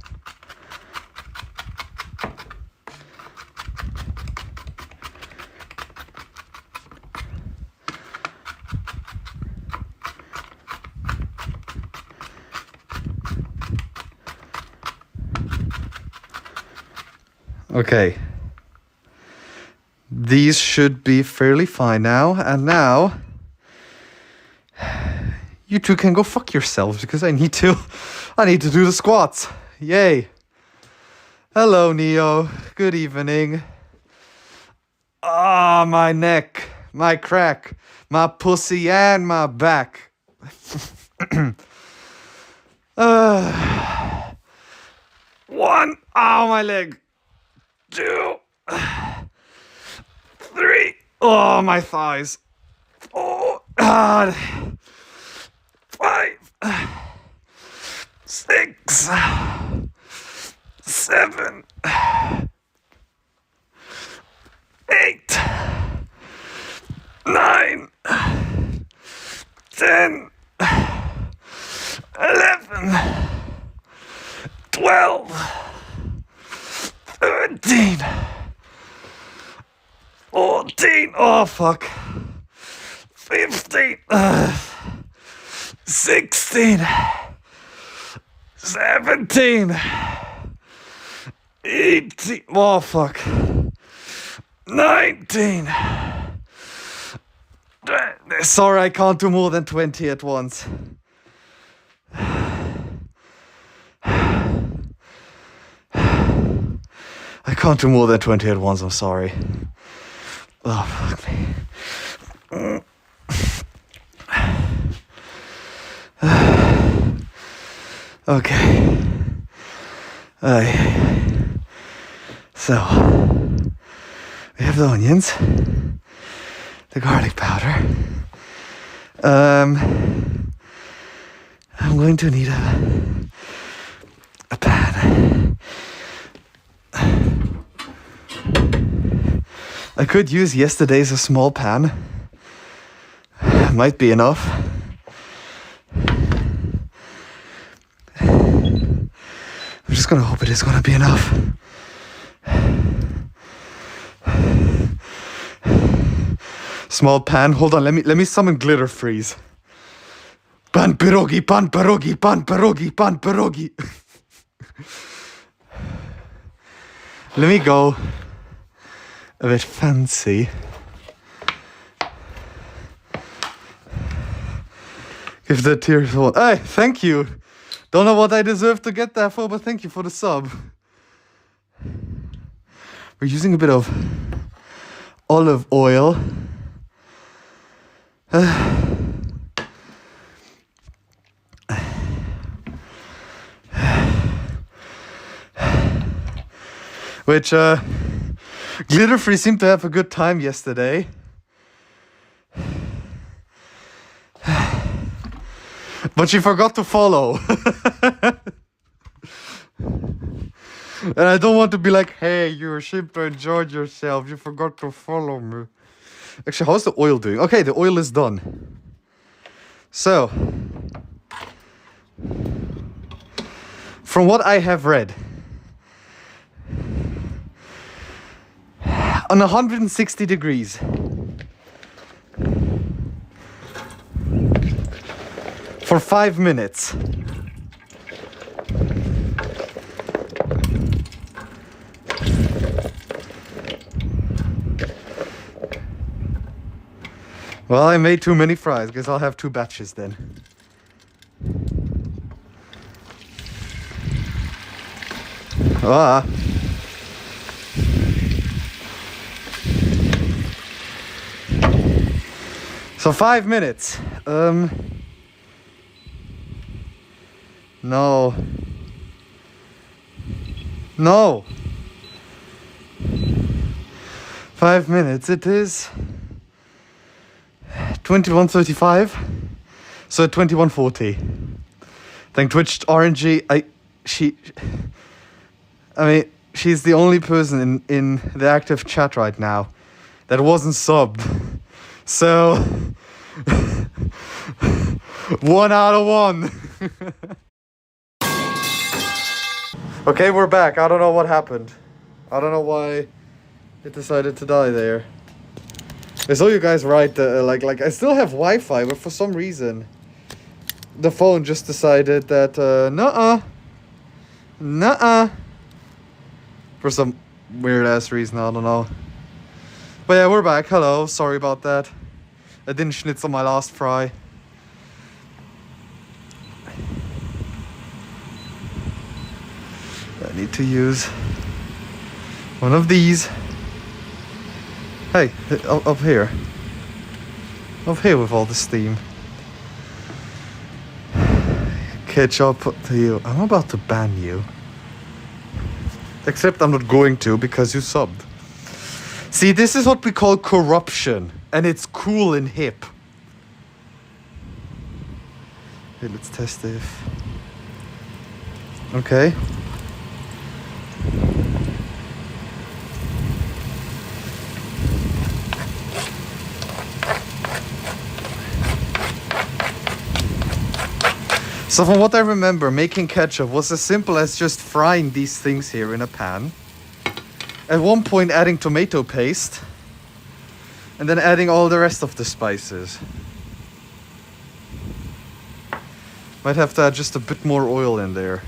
Okay. These should be fairly fine now. And now, you two can go fuck yourselves because I need to do the squats. Yay. Hello, Neo. Good evening. Ah, my neck, my crack, my pussy, and my back. 1. Oh, my leg. 2. 3. Oh, my thighs. 4. God. 5. 6. 7. 8. 9. 10. 11. 12. 13. 14. Oh, fuck. 15. 16. 17. 18. Oh, fuck. 19. Sorry, I can't do more than 20 at once. I can't do more than 20 at once, I'm sorry. Oh, fuck me. Okay. So, we have the onions, the garlic powder. I'm going to need a pan. I could use yesterday's a small pan. Might be enough. I'm just gonna hope it is gonna be enough. Small pan. Hold on. Let me summon glitter freeze. Pan pierogi, pan pierogi, pan pierogi, pan pierogi. Let me go a bit fancy. Give the tears one. Hey, thank you. Don't know what I deserve to get that for, but thank you for the sub. We're using a bit of olive oil. Which Glitterfree seemed to have a good time yesterday. But she forgot to follow. And I don't want to be like, hey, you seem to enjoy yourself. You forgot to follow me. Actually, how's the oil doing? Okay, the oil is done. So, from what I have read, on 160 degrees, for 5 minutes. Well, I made too many fries. Guess I'll have 2 batches then. Ah. So 5 minutes. No. No. 5 minutes. It is 21:35. So 21:40. Thank Twitch RNG. I mean, she's the only person in the active chat right now that wasn't subbed. So 1 out of 1. Okay, we're back. I don't know what happened. I don't know why it decided to die there. I saw you guys write like I still have Wi-Fi, but for some reason the phone just decided that nuh-uh. For some weird ass reason, I don't know. But yeah, we're back. Hello, sorry about that. I didn't schnitzel my last fry. I need to use one of these. Hey, up here. Up here with all the steam. Ketchup to you. I'm about to ban you. Except I'm not going to, because you subbed. See, this is what we call corruption. And it's cool and hip. Okay, let's test if... Okay. So from what I remember, making ketchup was as simple as just frying these things here in a pan. At one point adding tomato paste. And then adding all the rest of the spices. Might have to add just a bit more oil in there.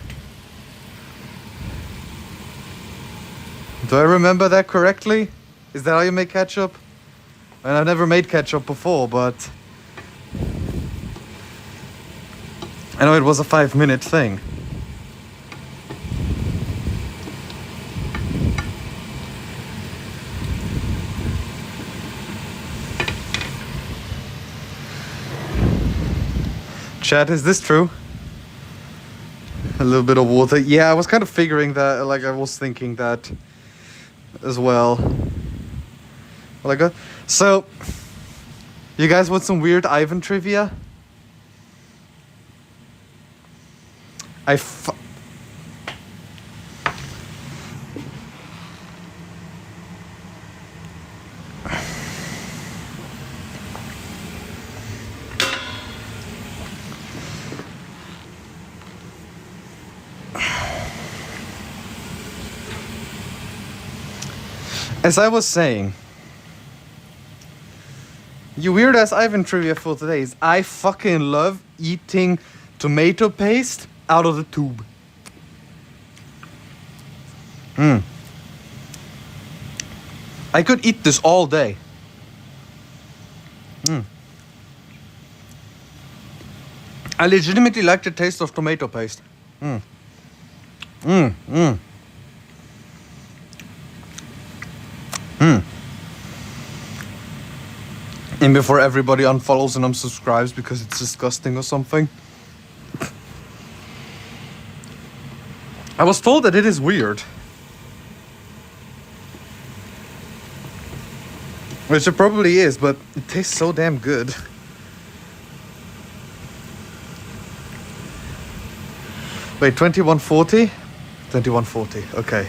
Do I remember that correctly? Is that how you make ketchup? And I've never made ketchup before, but I know it was a 5-minute thing. Chat, is this true? A little bit of water. Yeah, I was kind of figuring that, like I was thinking that as well. So, you guys want some weird Ivan trivia? As I was saying, you weird ass Ivan trivia for today is I fucking love eating tomato paste out of the tube. I could eat this all day. I legitimately like the taste of tomato paste. And before everybody unfollows and unsubscribes because it's disgusting or something. I was told that it is weird. Which it probably is, but it tastes so damn good. Wait, 2140? 2140, okay.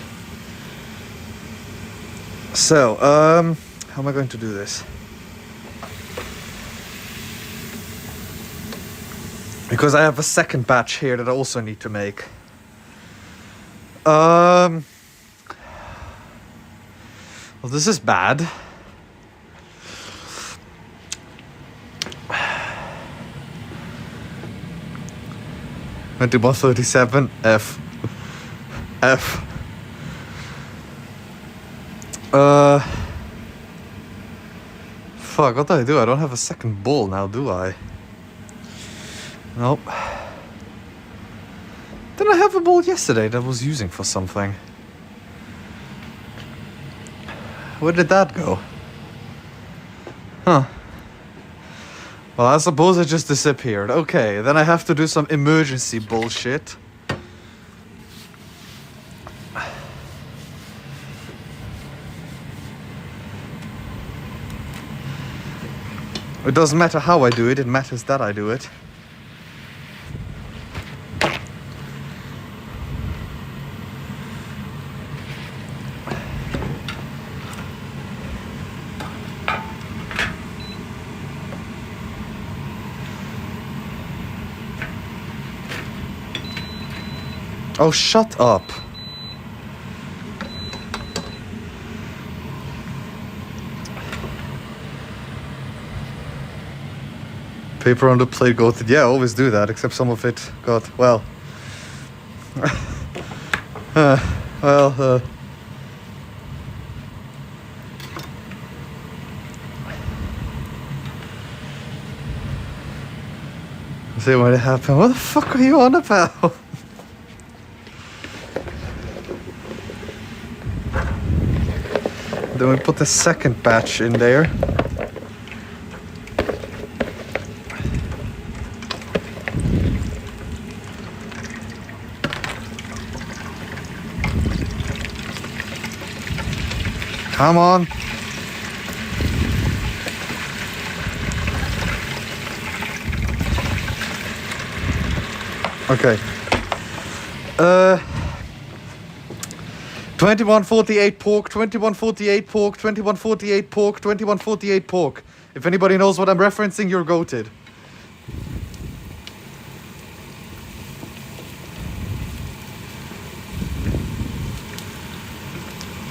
So, how am I going to do this? Because I have a second batch here that I also need to make. Well, this is bad. $21.37 F. Fuck, what do I do? I don't have a second bowl now, do I? Nope. Didn't I have a bowl yesterday that I was using for something? Where did that go? Huh. Well, I suppose it just disappeared. Okay, then I have to do some emergency bullshit. It doesn't matter how I do it, it matters that I do it. Oh, shut up. Paper on the plate got. Yeah, I always do that, except some of it got, well. See what happened. What the fuck are you on about? Then we put the second batch in there. Come on. Okay. 2148 pork, 2148 pork, 2148 pork, 2148 pork. If anybody knows what I'm referencing, you're goated.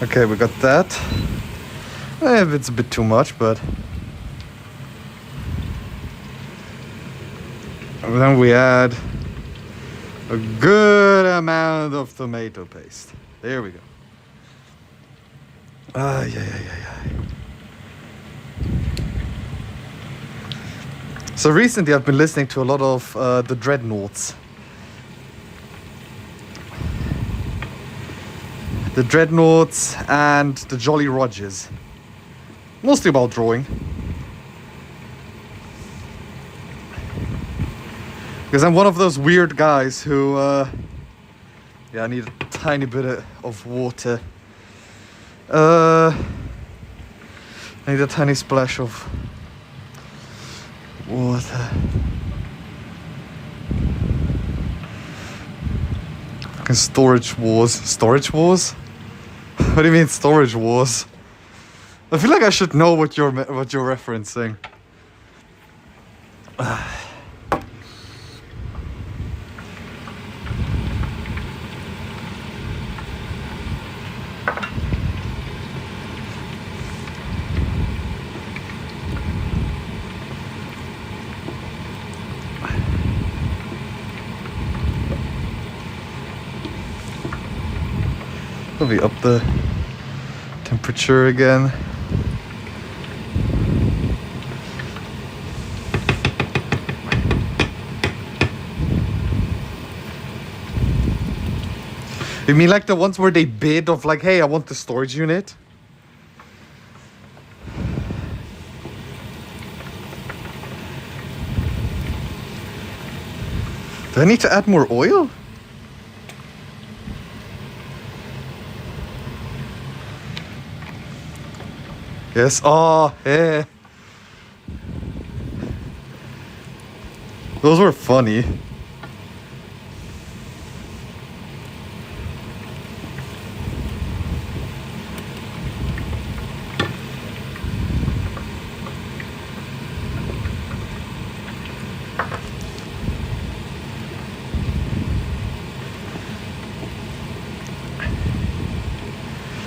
Okay, we got that. It's a bit too much, but And then we add a good amount of tomato paste. There we go. Yeah. So recently I've been listening to a lot of the Dreadnoughts. The Dreadnoughts and the Jolly Rogers. Mostly about drawing. Because I'm one of those weird guys who, I need a tiny bit of water. I need a tiny splash of water. Fucking storage wars. Storage wars? What do you mean storage wars? I feel like I should know what you're referencing. Probably up the temperature again. You mean like the ones where they bid of like, hey, I want the storage unit? Do I need to add more oil? Yes. Oh, yeah. Those were funny.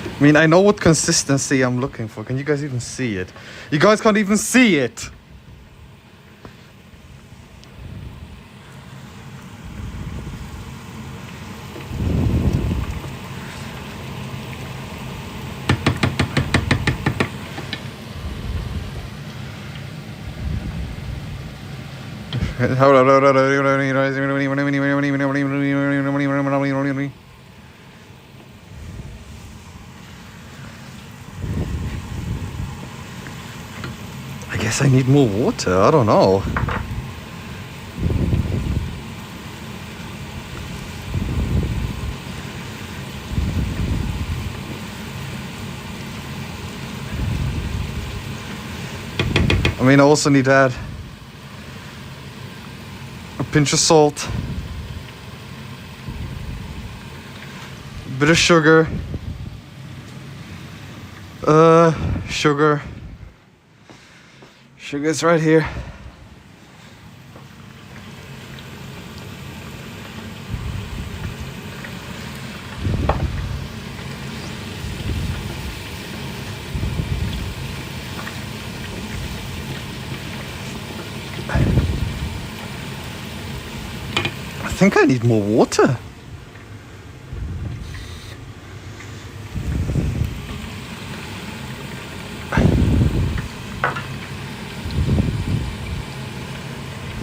I mean, I know what consistency I'm looking for. Can you guys even see it? You guys can't even see it! I guess I need more water. I don't know. I mean, I also need to add a pinch of salt, a bit of sugar, sugar. Sugar's right here. I think I need more water.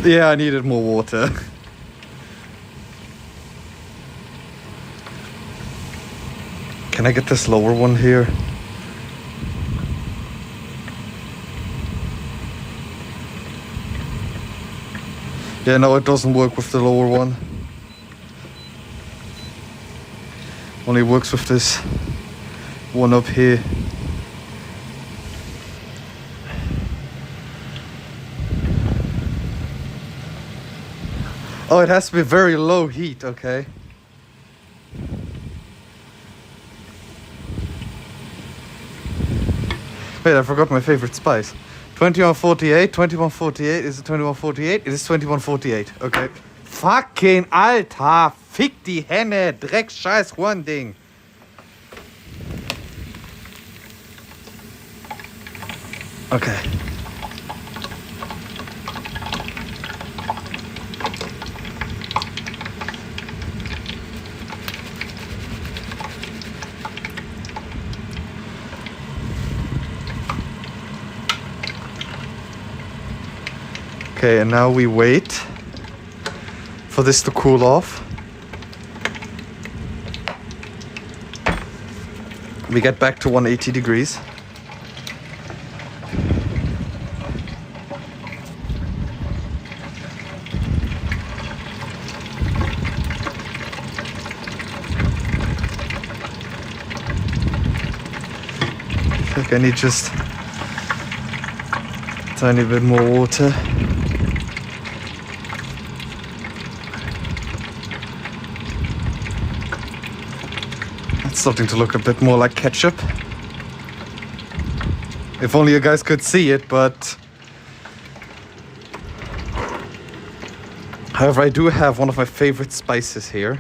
Yeah, I needed more water. Can I get this lower one here? Yeah, no, it doesn't work with the lower one. Only works with this one up here. Oh, it has to be very low heat, okay. Wait, I forgot my favorite spice. 2148, 2148, is it 2148? It is 2148, okay. Fucking Alter, fick die Henne, Dreckscheiß Hornding. Okay. Okay, and now we wait for this to cool off. We get back to 180 degrees. I think I need just a tiny bit more water. It's starting to look a bit more like ketchup. If only you guys could see it, but... However, I do have one of my favorite spices here.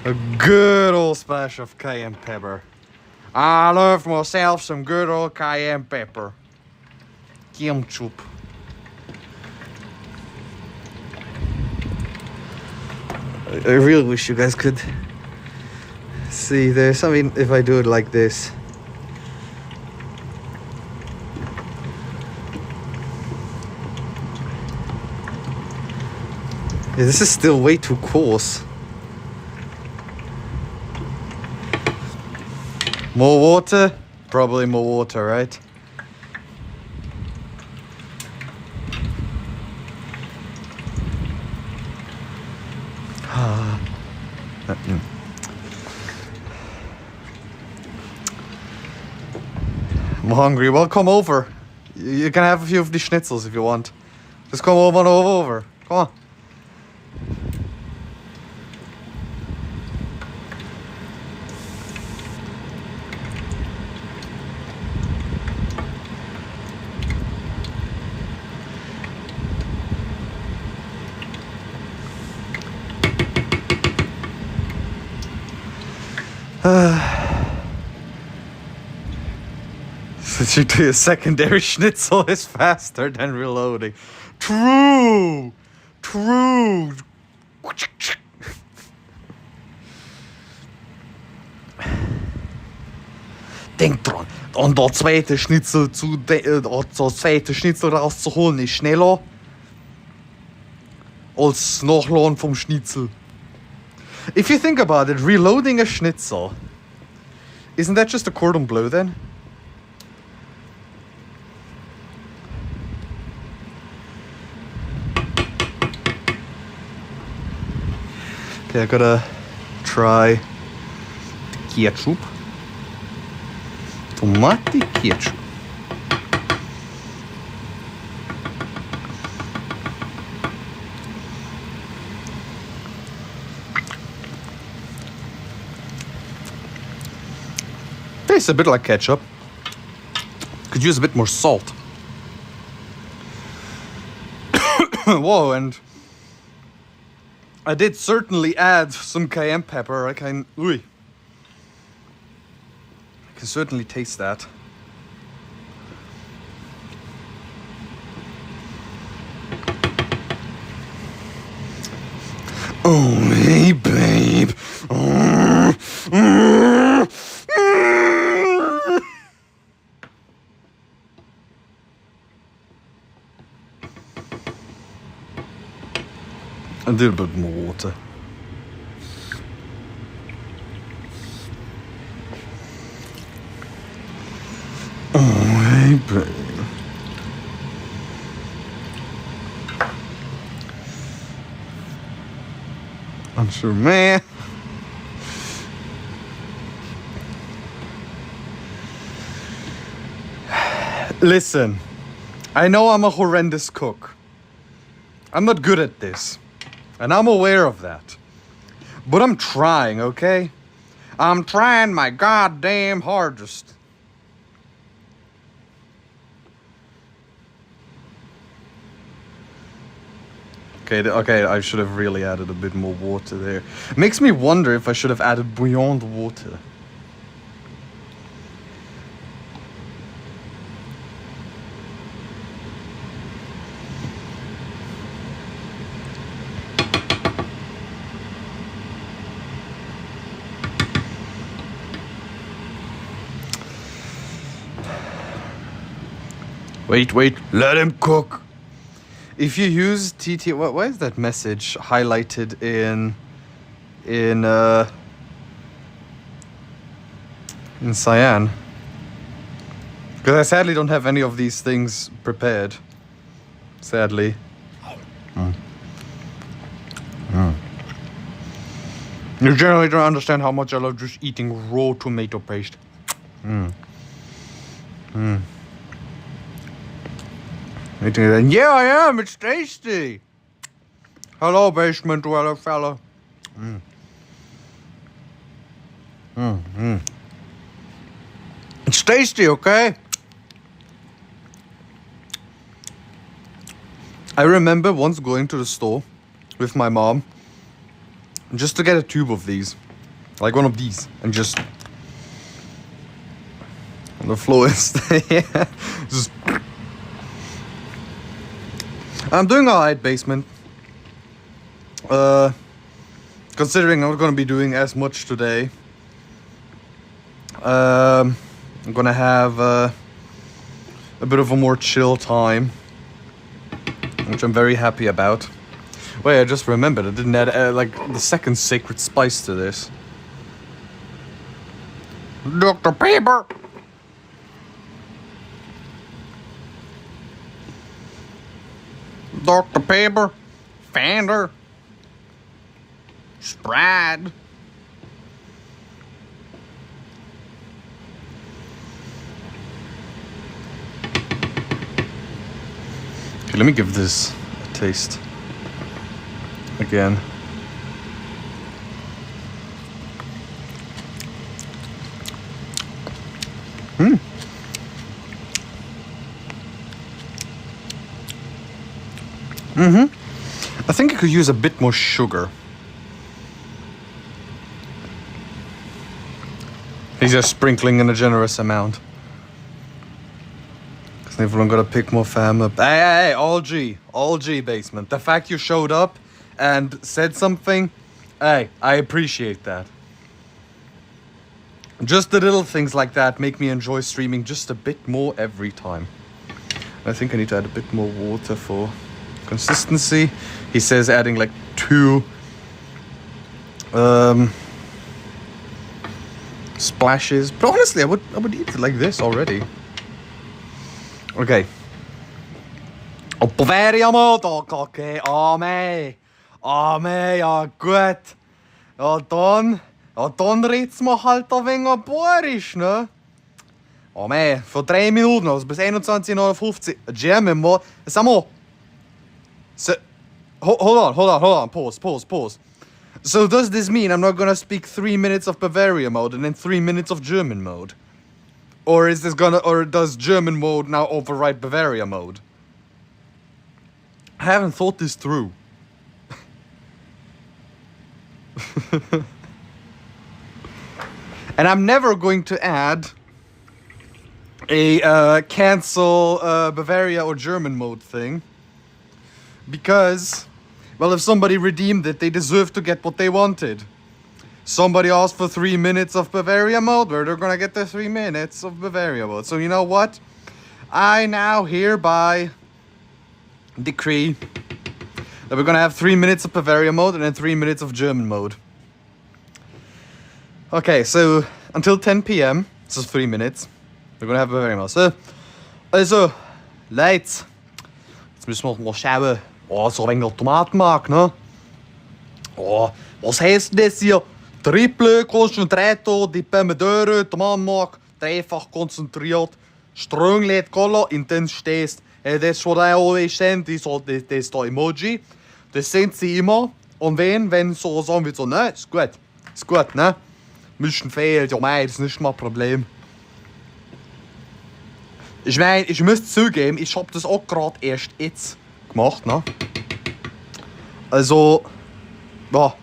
A good old splash of cayenne pepper. I love myself some good old cayenne pepper. Ketchup. I really wish you guys could see this. I mean, if I do it like this. Yeah, this is still way too coarse. More water? Probably more water, right? I'm hungry. Well, come over. You can have a few of the schnitzels if you want. Just come over. Come on. Switching to a secondary schnitzel is faster than reloading. True. Denk dran, und der zweite Schnitzel rauszuholen ist schneller als Nachladen vom Schnitzel. If you think about it, reloading a schnitzel, isn't that just a cordon bleu then? Okay, I gotta try the ketchup. Tomato ketchup. Tastes a bit like ketchup. Could use a bit more salt. Whoa, and I did certainly add some cayenne pepper. I can certainly taste that. Oh, hey, babe. A little bit more water. Oh, hey, babe. I'm sure, man. Listen, I know I'm a horrendous cook. I'm not good at this. And I'm aware of that. But I'm trying, okay? I'm trying my goddamn hardest. Okay, I should have really added a bit more water there. Makes me wonder if I should have added bouillon water. Wait, let him cook. If you use TT, why is that message highlighted in cyan? Because I sadly don't have any of these things prepared. Sadly. You generally don't understand how much I love just eating raw tomato paste. Yeah, I am. It's tasty. Hello, basement dweller fella. It's tasty, okay? I remember once going to the store with my mom just to get a tube of these, like one of these, and just on the floor. Yeah, just. I'm doing alright, basement. Considering I'm not gonna be doing as much today, I'm gonna have a bit of a more chill time, which I'm very happy about. Wait, I just remembered I didn't add like the second sacred spice to this. Dr. Pepper. Dr. Pepper, Fender, Sprite. Okay, let me give this a taste again. I think I could use a bit more sugar. He's just sprinkling in a generous amount. Because everyone gotta pick more fam up. Hey, all G, basement. The fact you showed up and said something, hey, I appreciate that. Just the little things like that make me enjoy streaming just a bit more every time. I think I need to add a bit more water for consistency. He says adding like 2 splashes, but honestly I would eat it like this already. Okay. Oh, Bavaria mode, okay. Oh mei, ja gut. Ja dann red's mir halt ein wenig bohrisch, ne? Oh mei, vor 3 Minuten, also bis 21:50. German mode. Sag mal. So, hold on. Pause. So does this mean I'm not gonna speak 3 minutes of Bavaria mode and then 3 minutes of German mode? Or does German mode now override Bavaria mode? I haven't thought this through. And I'm never going to add a cancel Bavaria or German mode thing. Because, well, if somebody redeemed it, they deserve to get what they wanted. Somebody asked for 3 minutes of Bavaria mode, where they're gonna get the 3 minutes of Bavaria mode. So you know what? I now hereby decree that we're gonna have 3 minutes of Bavaria mode and then 3 minutes of German mode. Okay, so until 10 p.m., this is 3 minutes, we're gonna have Bavaria mode. So, also, Leute, jetzt müssen wir mal schauen. Oh, so ein wenig Tomatenmark, ne? Oh, was heißt das hier? Triple Concentrato di Pomodoro, Tomatenmark, dreifach konzentriert, stronglet color, intense taste. That's what I always send, das da Emoji. Das sehen sie immer. Und wenn so sagen wir so, ne, ist gut, ne? Mischen fehlt, ja mei, das ist nicht mal ein Problem. Ich meine, ich muss zugeben, ich hab das auch gerade erst jetzt gemacht, ne? Also, ja,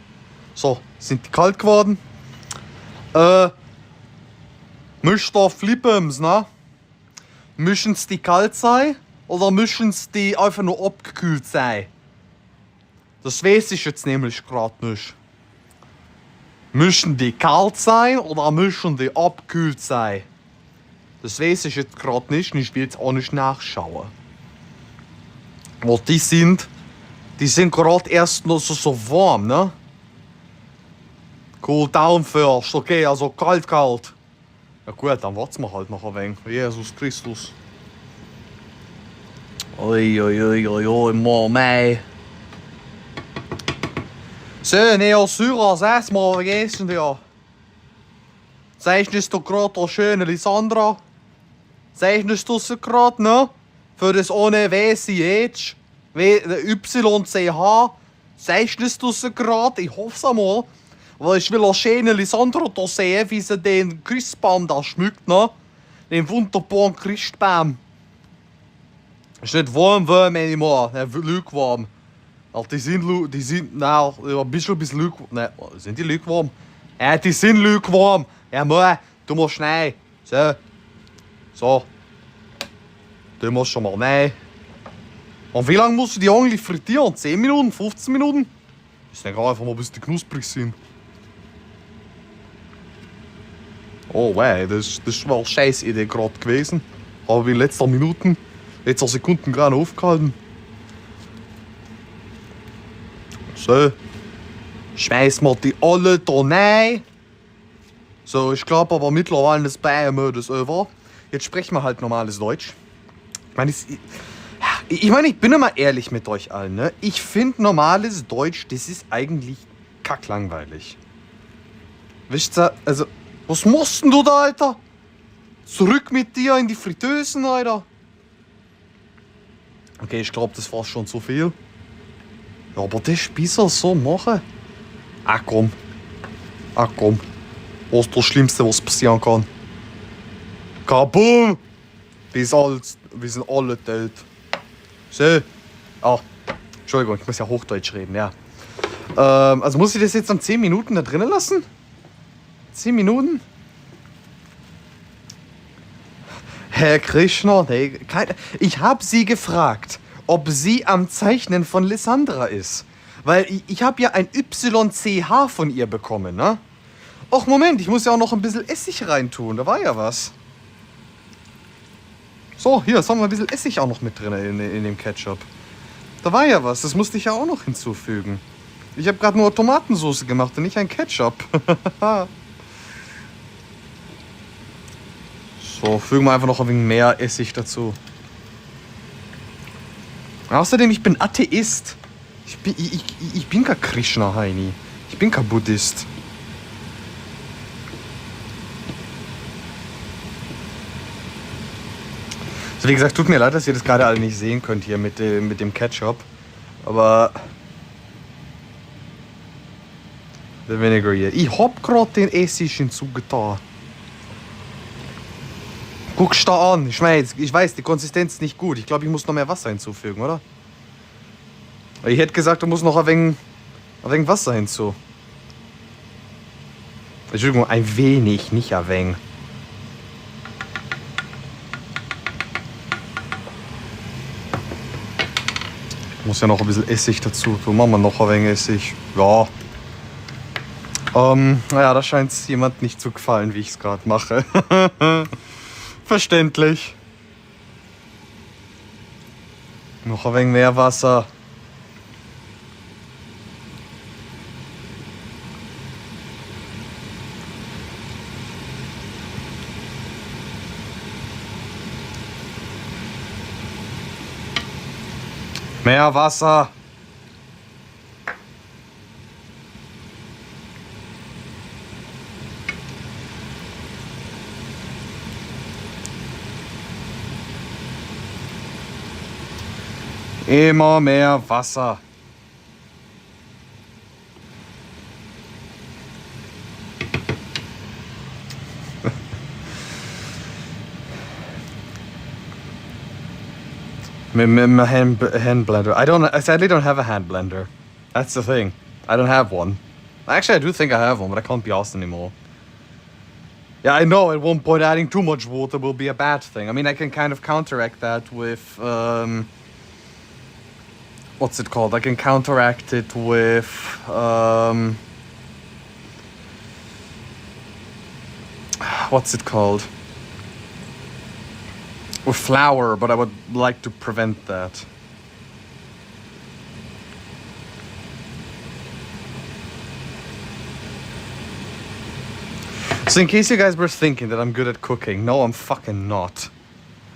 so, sind die kalt geworden. Müsst ihr Flippens, ne? Müssen die kalt sein oder müssen die einfach nur abgekühlt sein? Das weiß ich jetzt nämlich gerade nicht. Müssen die kalt sein oder müssen die abgekühlt sein? Das weiß ich jetzt gerade nicht und ich will jetzt auch nicht nachschauen. Aber die sind gerade erst noch so warm, ne? Cool down first, okay, also kalt. Ja gut, dann warten wir halt noch ein wenig. Jesus Christus. Oi, Mann. So, ne, Syrer, sag's mal, wie geht's denn dir? Zeichnest du gerade der schöne Lisandra? Zeichnest du sie gerade, ne? Für das ohne WCH, YCH. Zeichnest du sie gerade? Ich hoff's einmal. Weil ich will der schöne Lisandra da sehen, wie sie den Christbaum da schmückt, ne? Den wunderbaren Christbaum. Ist nicht warm anymore, lukewarm. Also die sind, na, ein bisschen lukewarm. Nein, sind die lukewarm? Ja, die sind lukewarm. Ja, Mann, du musst rein. So. Du musst schon mal rein. Und wie lange musst du die eigentlich frittieren? 10 Minuten? 15 Minuten? Ist nicht einfach mal, bis die knusprig sind. Oh, wow, das war eine scheiß Idee gerade gewesen. Habe ich in letzter Sekunden gerade aufgehalten. So. Schmeißen wir die alle da rein. So, ich glaube aber mittlerweile das Bayern ist over. Jetzt sprechen wir halt normales Deutsch. Ich meine, ich bin immer ehrlich mit euch allen, ne? Ich finde normales Deutsch, das ist eigentlich kacklangweilig. Wisst ihr, also, was machst denn du da, Alter? Zurück mit dir in die Fritteusen, Alter. Okay, ich glaube, das war schon zu viel. Ja, aber das besser so machen. Ach komm. Was ist das Schlimmste, was passieren kann? Kaboom! Wir sind alle tot. So. Entschuldigung, ich muss ja Hochdeutsch reden, ja. Also muss ich das jetzt dann 10 Minuten da drinnen lassen? 10 Minuten? Herr Krishna, nee, ich habe Sie gefragt, ob sie am Zeichnen von Lissandra ist. Weil ich habe ja ein YCH von ihr bekommen, ne? Och, Moment, ich muss ja auch noch ein bisschen Essig reintun, da war ja was. So, hier, jetzt haben wir ein bisschen Essig auch noch mit drin in dem Ketchup. Da war ja was, das musste ich ja auch noch hinzufügen. Ich habe gerade nur Tomatensauce gemacht und nicht ein Ketchup. So, fügen wir einfach noch ein wenig mehr Essig dazu. Außerdem, ich bin Atheist. Ich bin kein Krishna, Heini. Ich bin kein Buddhist. Also wie gesagt, tut mir leid, dass ihr das gerade alle nicht sehen könnt hier mit dem Ketchup. Aber... der Vinegar hier. Ich hab gerade den Essig hinzugetan. Guckst du da an. Ich weiß, die Konsistenz ist nicht gut. Ich glaube, ich muss noch mehr Wasser hinzufügen, oder? Ich hätte gesagt, du musst noch ein wenig Wasser hinzu. Entschuldigung, ein wenig, nicht ein wenig. Ich muss ja noch ein bisschen Essig dazu tun. Machen wir noch ein wenig Essig. Ja. Naja, da scheint es jemand nicht zu gefallen, wie ich es gerade mache. Verständlich. Noch ein wenig mehr Wasser. Mehr Wasser. Immer mehr Wasser. My hand blender. I sadly don't have a hand blender. That's the thing. I don't have one. Actually, I do think I have one, but I can't be asked anymore. Yeah, I know at one point adding too much water will be a bad thing. I mean, I can kind of counteract that with... what's it called? I can counteract it with... what's it called? with flour, but I would like to prevent that. So in case you guys were thinking that I'm good at cooking, no, I'm fucking not.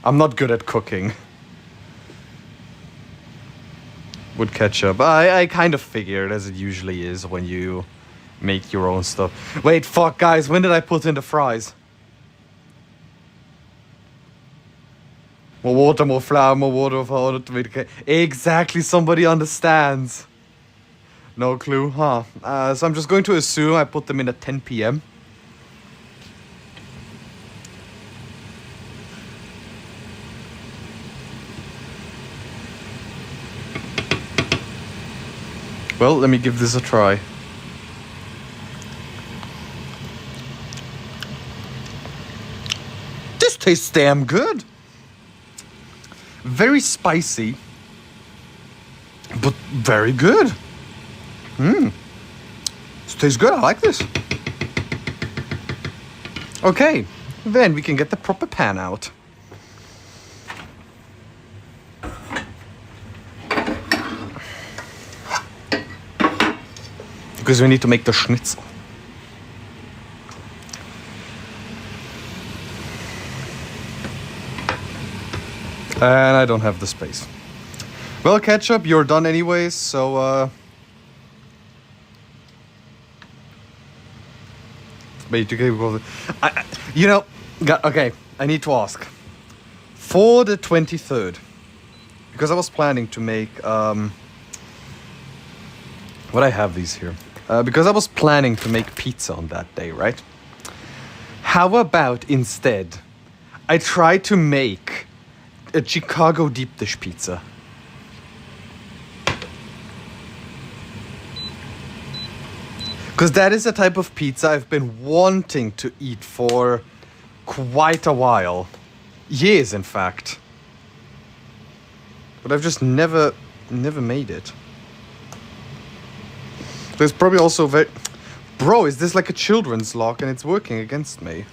I'm not good at cooking. With ketchup. I kind of figured, as it usually is when you make your own stuff. Wait, fuck, guys, when did I put in the fries? More water, more flour, more water, more tomato. Exactly, somebody understands. No clue, huh? So I'm just going to assume I put them in at 10 p.m. Well, let me give this a try. This tastes damn good. Very spicy, but very good. This tastes good. I like this. Okay, then we can get the proper pan out. Because we need to make the schnitzel. And I don't have the space. Well, ketchup, you're done anyways, so you know, okay, I need to ask. For the 23rd, because I was planning to make what I have these here. Because I was planning to make pizza on that day, right? How about instead I try to make a Chicago deep dish pizza? Because that is a type of pizza I've been wanting to eat for quite a while. Years, in fact. But I've just never made it. There's probably also very... Bro, is this like a children's lock and it's working against me?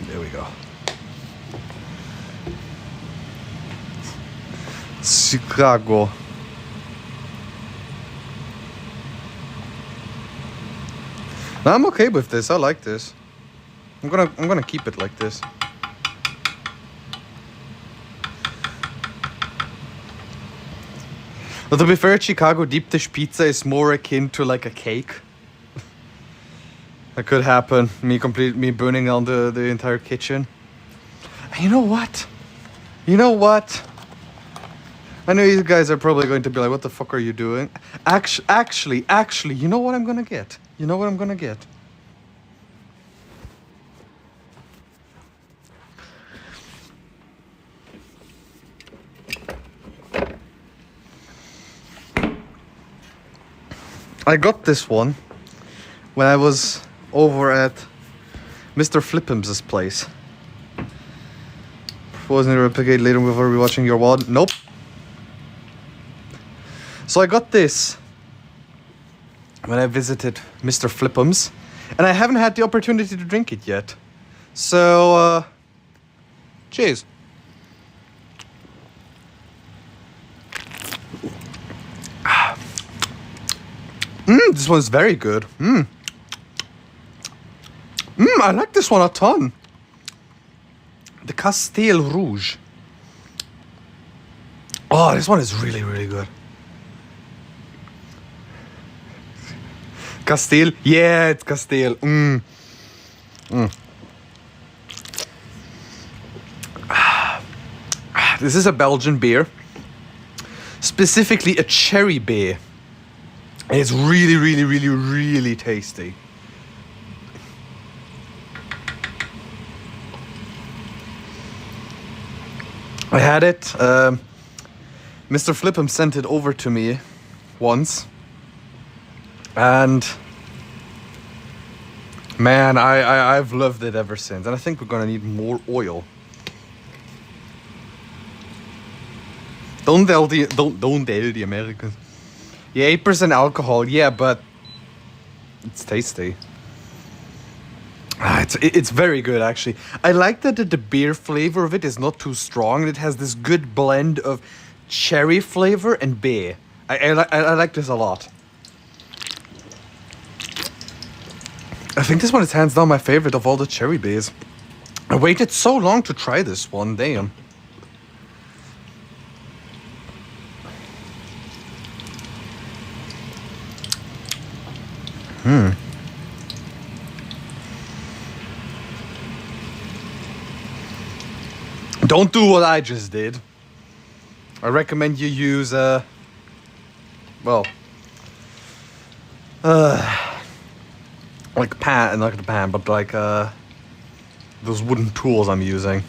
There we go. Chicago. No, I'm okay with this. I like this. I'm gonna keep it like this. But to be fair, Chicago deep dish pizza is more akin to like a cake. That could happen. Me burning down the entire kitchen. And you know what? You know what? I know you guys are probably going to be like, what the fuck are you doing? Actually, you know what I'm gonna get? You know what I'm gonna get? I got this one when I was over at Mr. Flippum's place. Wasn't it replicate later before rewatching your wad? Nope. So I got this when I visited Mr. Flippum's, and I haven't had the opportunity to drink it yet. So, cheers. This one's very good. I like this one a ton. The Castile Rouge. Oh, this one is really, really good. Castile? Yeah, it's Castile. This is a Belgian beer. Specifically a cherry beer. And it's really, really, really, really tasty. I had it. Mr. Flippum sent it over to me once. And man, I've loved it ever since. And I think we're gonna need more oil. Don't tell the Americans. Yeah, 8% alcohol. Yeah, but it's tasty. It's very good, actually. I like that the beer flavor of it is not too strong. It has this good blend of cherry flavor and beer. I like this a lot. I think this one is hands down my favorite of all the cherry beers. I waited so long to try this one, damn. Don't do what I just did. I recommend you use like pan, not the pan, but like those wooden tools I'm using.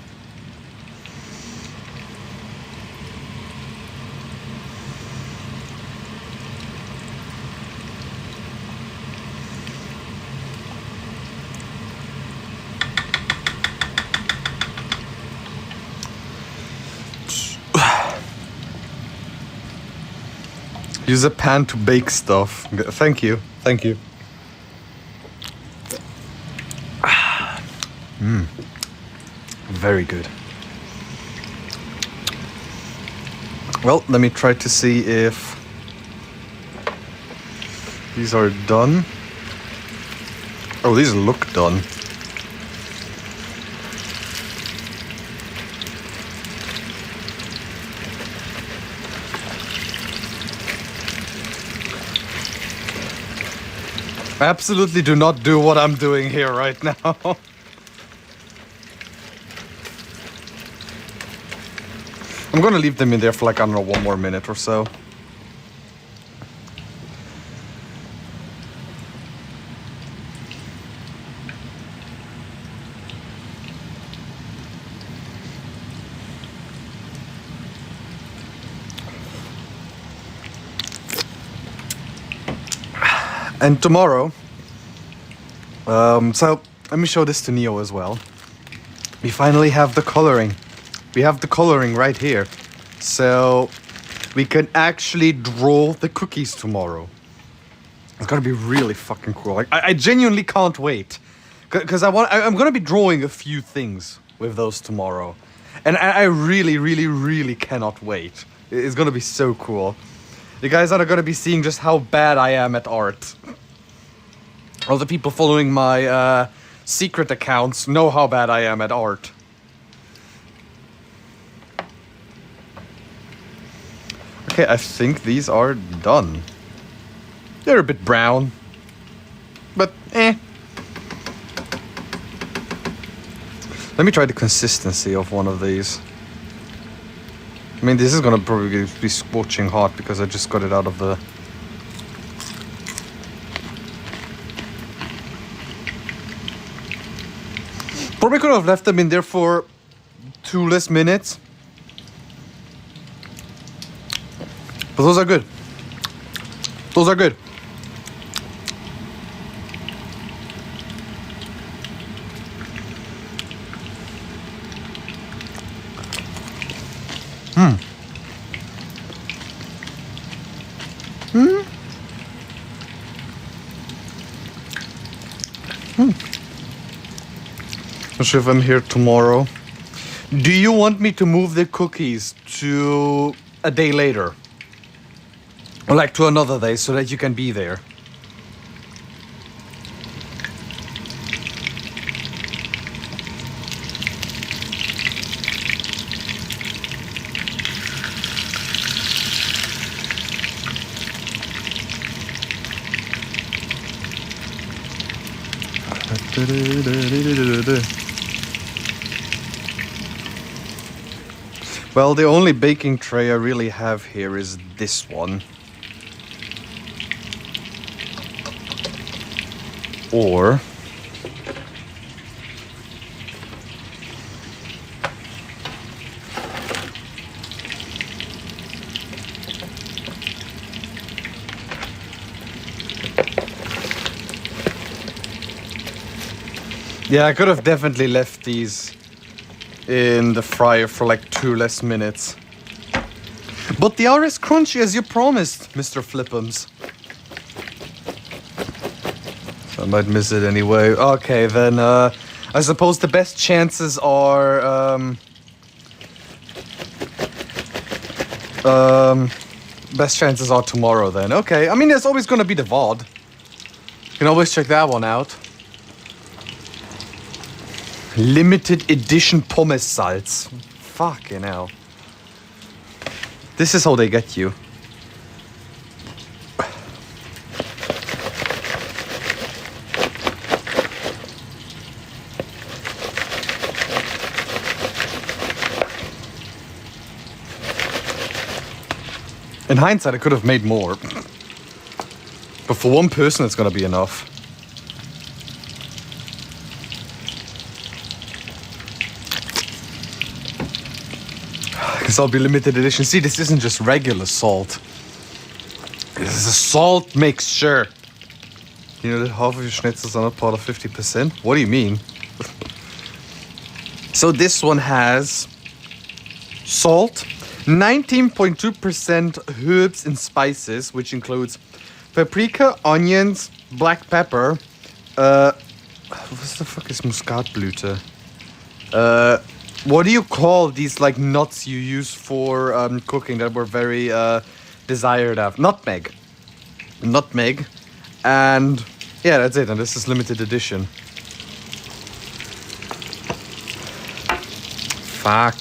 Use a pan to bake stuff. Thank you. Thank you. Very good. Well, let me try to see if these are done. Oh, these look done. Absolutely do not do what I'm doing here right now. I'm gonna leave them in there for like, I don't know, 1 more minute or so. And tomorrow, so let me show this to Neo as well. We finally have the coloring. We have the coloring right here. So we can actually draw the cookies tomorrow. It's gonna be really fucking cool. Like, I genuinely can't wait. Because I'm gonna be drawing a few things with those tomorrow. And I really, really, really cannot wait. It's gonna be so cool. You guys are gonna be seeing just how bad I am at art. All the people following my secret accounts know how bad I am at art. Okay, I think these are done. They're a bit brown, but eh. Let me try the consistency of one of these. I mean, this is gonna probably be scorching hot because I just got it out of the... Probably could have left them in there for 2 less minutes. But those are good. Those are good. Not sure if I'm here tomorrow. Do you want me to move the cookies to a day later? Or like to another day so that you can be there? Well, the only baking tray I really have here is this one. Or... yeah, I could have definitely left these in the fryer for like 2 less minutes. But they are as crunchy as you promised, Mr. Flippums. So I might miss it anyway. Okay, then I suppose the best chances are tomorrow then. Okay, I mean, there's always gonna be the VOD. You can always check that one out. Limited edition Pommes Salz. Fucking hell. This is how they get you. In hindsight, I could have made more. But for one person, it's gonna be enough. Because I'll be limited edition. See, this isn't just regular salt. This is a salt mixture. You know that half of your schnitzels are not part of 50%? What do you mean? So this one has salt, 19.2% herbs and spices, which includes paprika, onions, black pepper. What the fuck is Muskatblüte? What do you call these like nuts you use for cooking that were very desired of? Nutmeg. Nutmeg. And yeah, that's it. And this is limited edition. Fuck.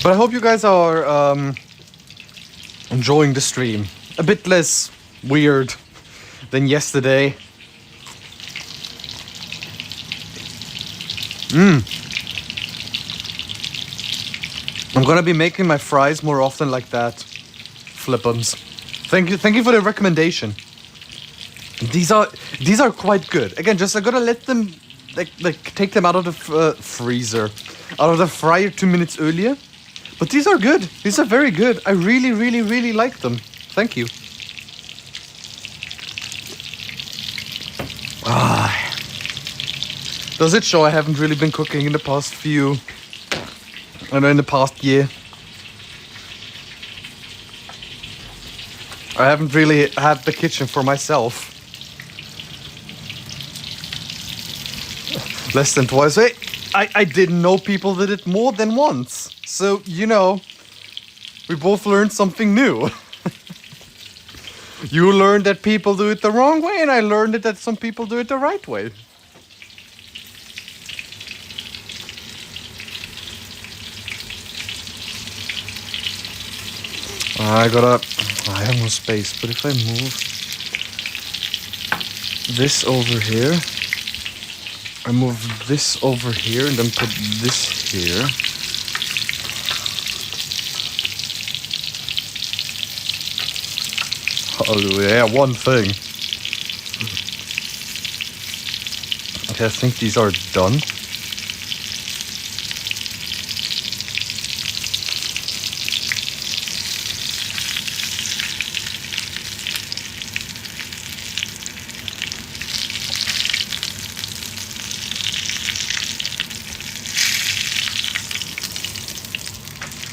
But I hope you guys are enjoying the stream. A bit less weird than yesterday. I'm gonna be making my fries more often like that. Flippums. Thank you for the recommendation. These are quite good. Again, just I gotta let them like take them out of the freezer, out of the fryer 2 minutes earlier. But these are good. These are very good. I really, really, really like them. Thank you. Does it show I haven't really been cooking in the past in the past year? I haven't really had the kitchen for myself. Less than twice. Hey, I didn't know people did it more than once. So, you know, we both learned something new. You learned that people do it the wrong way, and I learned that some people do it the right way. I have no space, but if I move this over here, I move this over here and then put this here. Oh yeah, one thing. Okay, I think these are done.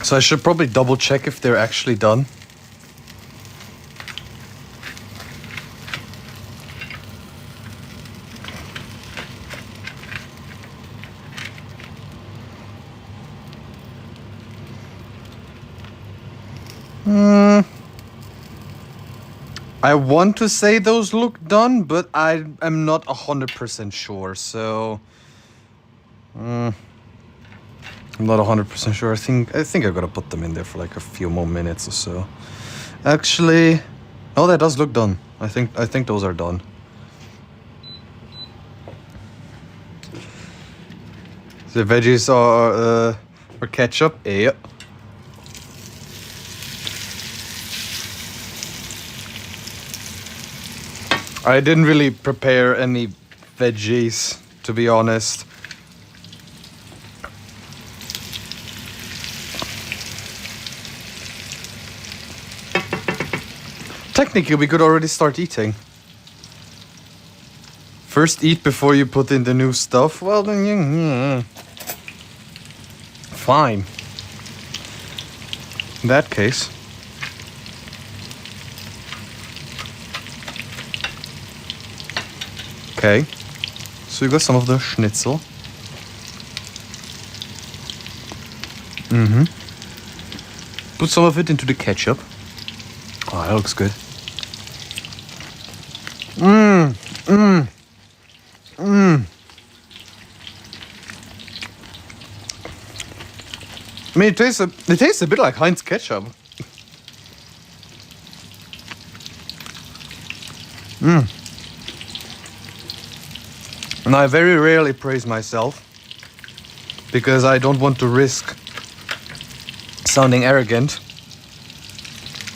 So I should probably double check if they're actually done. I want to say those look done, but I am not 100% sure, so... I'm not 100% sure. I think I gotta put them in there for like a few more minutes or so. Actually... Oh, that does look done. I think those are done. The veggies are ketchup. Yeah. I didn't really prepare any veggies, to be honest. Technically, we could already start eating. First eat before you put in the new stuff. Well, then, fine. In that case. Okay. So you got some of the schnitzel. Put some of it into the ketchup. Oh, that looks good. I mean, it tastes a bit like Heinz ketchup. And I very rarely praise myself because I don't want to risk sounding arrogant.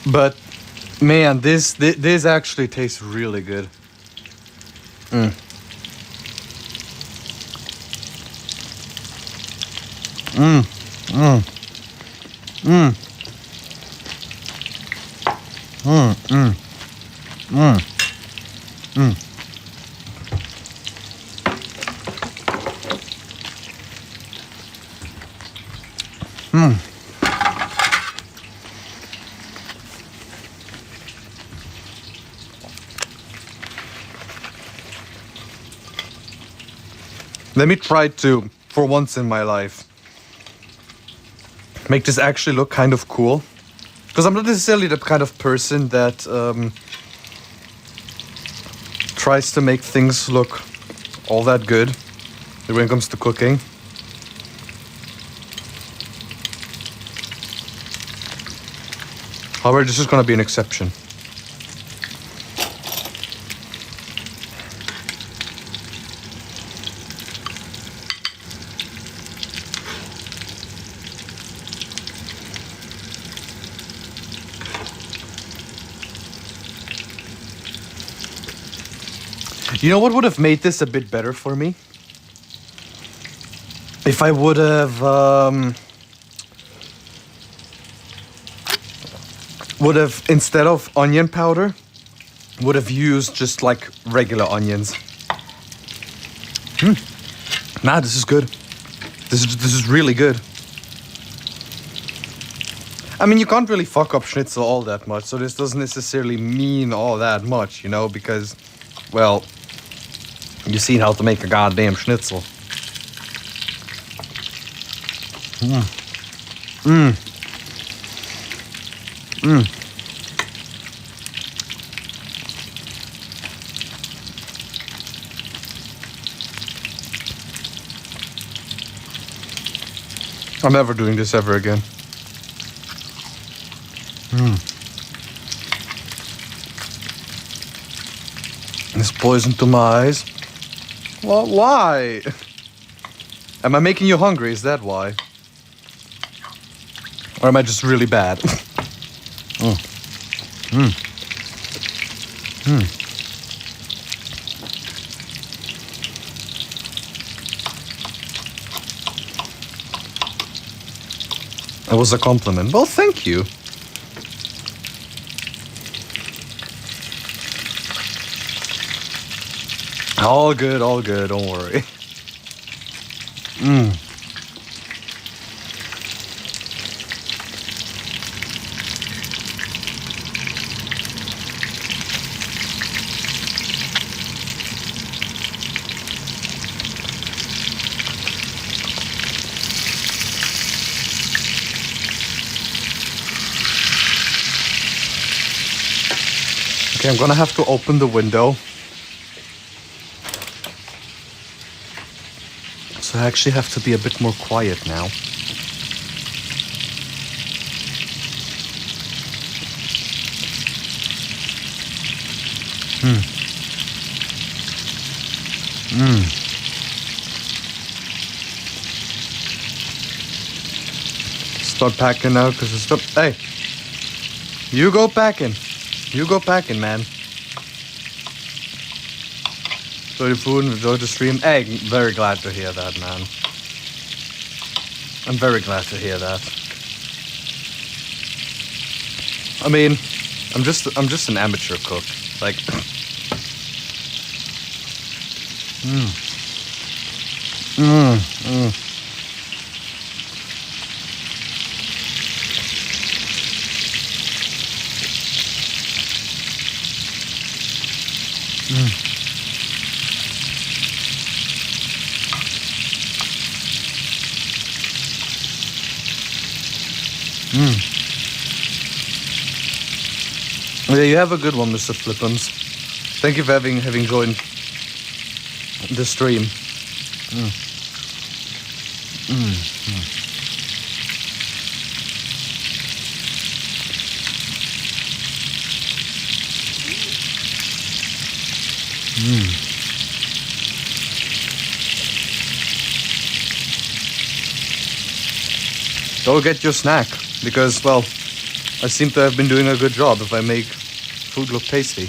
But man, this actually tastes really good. Let me try to, for once in my life, make this actually look kind of cool. Because I'm not necessarily the kind of person that tries to make things look all that good when it comes to cooking. However, this is going to be an exception. You know what would have made this a bit better for me? If I would have instead of onion powder, would have used just like regular onions. Nah, this is good. This is really good. I mean, you can't really fuck up schnitzel all that much, so this doesn't necessarily mean all that much, you know, because, well, you've seen how to make a goddamn schnitzel. I'm never doing this ever again. It's poison to my eyes. Well, why? Am I making you hungry? Is that why? Or am I just really bad? It was a compliment. Well, thank you. All good, don't worry. Okay, I'm gonna have to open the window. So I actually have to be a bit more quiet now. Start packing now, because it's still... Hey! You go packing. You go packing, man. Enjoy the food and enjoy the stream. Hey, very glad to hear that, man. I'm very glad to hear that. I mean, I'm just an amateur cook. Like, Yeah, you have a good one, Mr. Flippins. Thank you for having joined the stream. Go get your snack, because, well, I seem to have been doing a good job if I make food look tasty.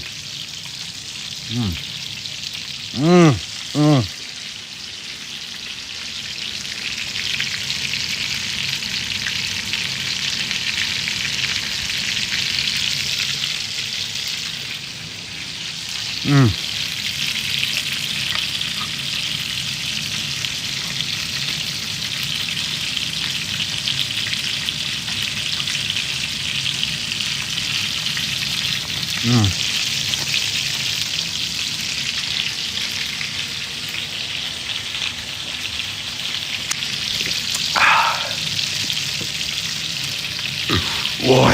Boy.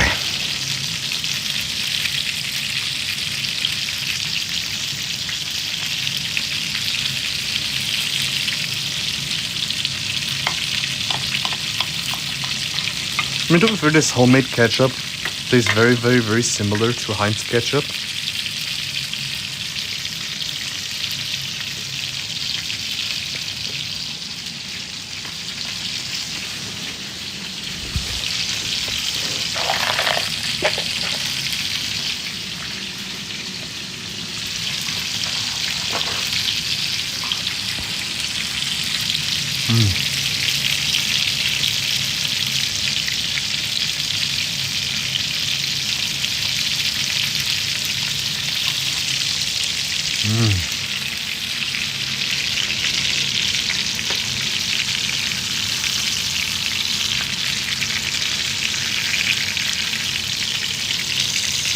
I mean, to be fair, this homemade ketchup tastes very, very, very similar to Heinz ketchup.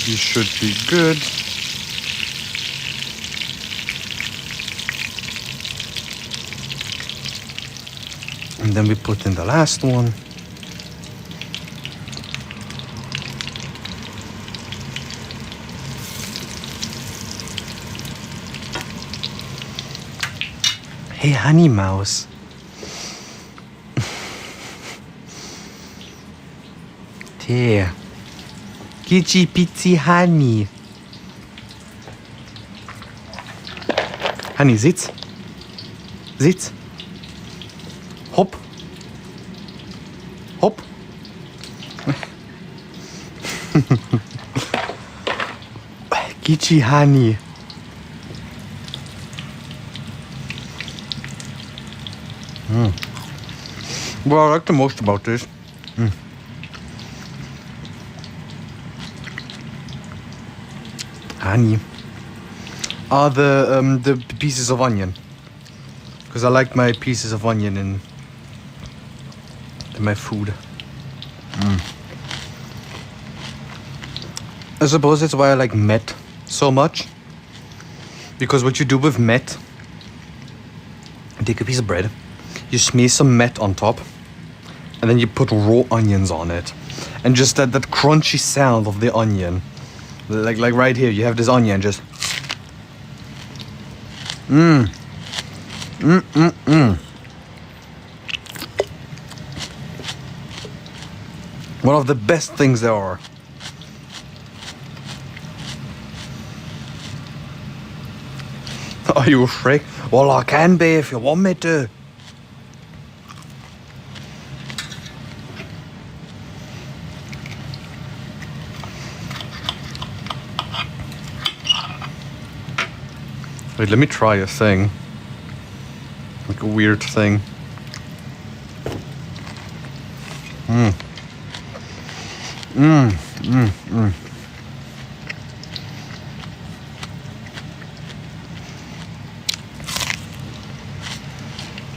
You should be good. And then we put in the last one. Hey, honey mouse. There. Gitchy Pitsy Honey. Honey, sitz. Sitz. Hopp. Hopp. Gitchy Honey. What I like the most about this honey are the pieces of onion, because I like my pieces of onion in my food. I suppose that's why I like met so much, because what you do with met, you take a piece of bread, you smear some met on top, and then you put raw onions on it, and just that crunchy sound of the onion, like right here, you have this onion just One of the best things there are. Are you a freak? Well, I can be if you want me to. Wait, let me try a thing. Like a weird thing.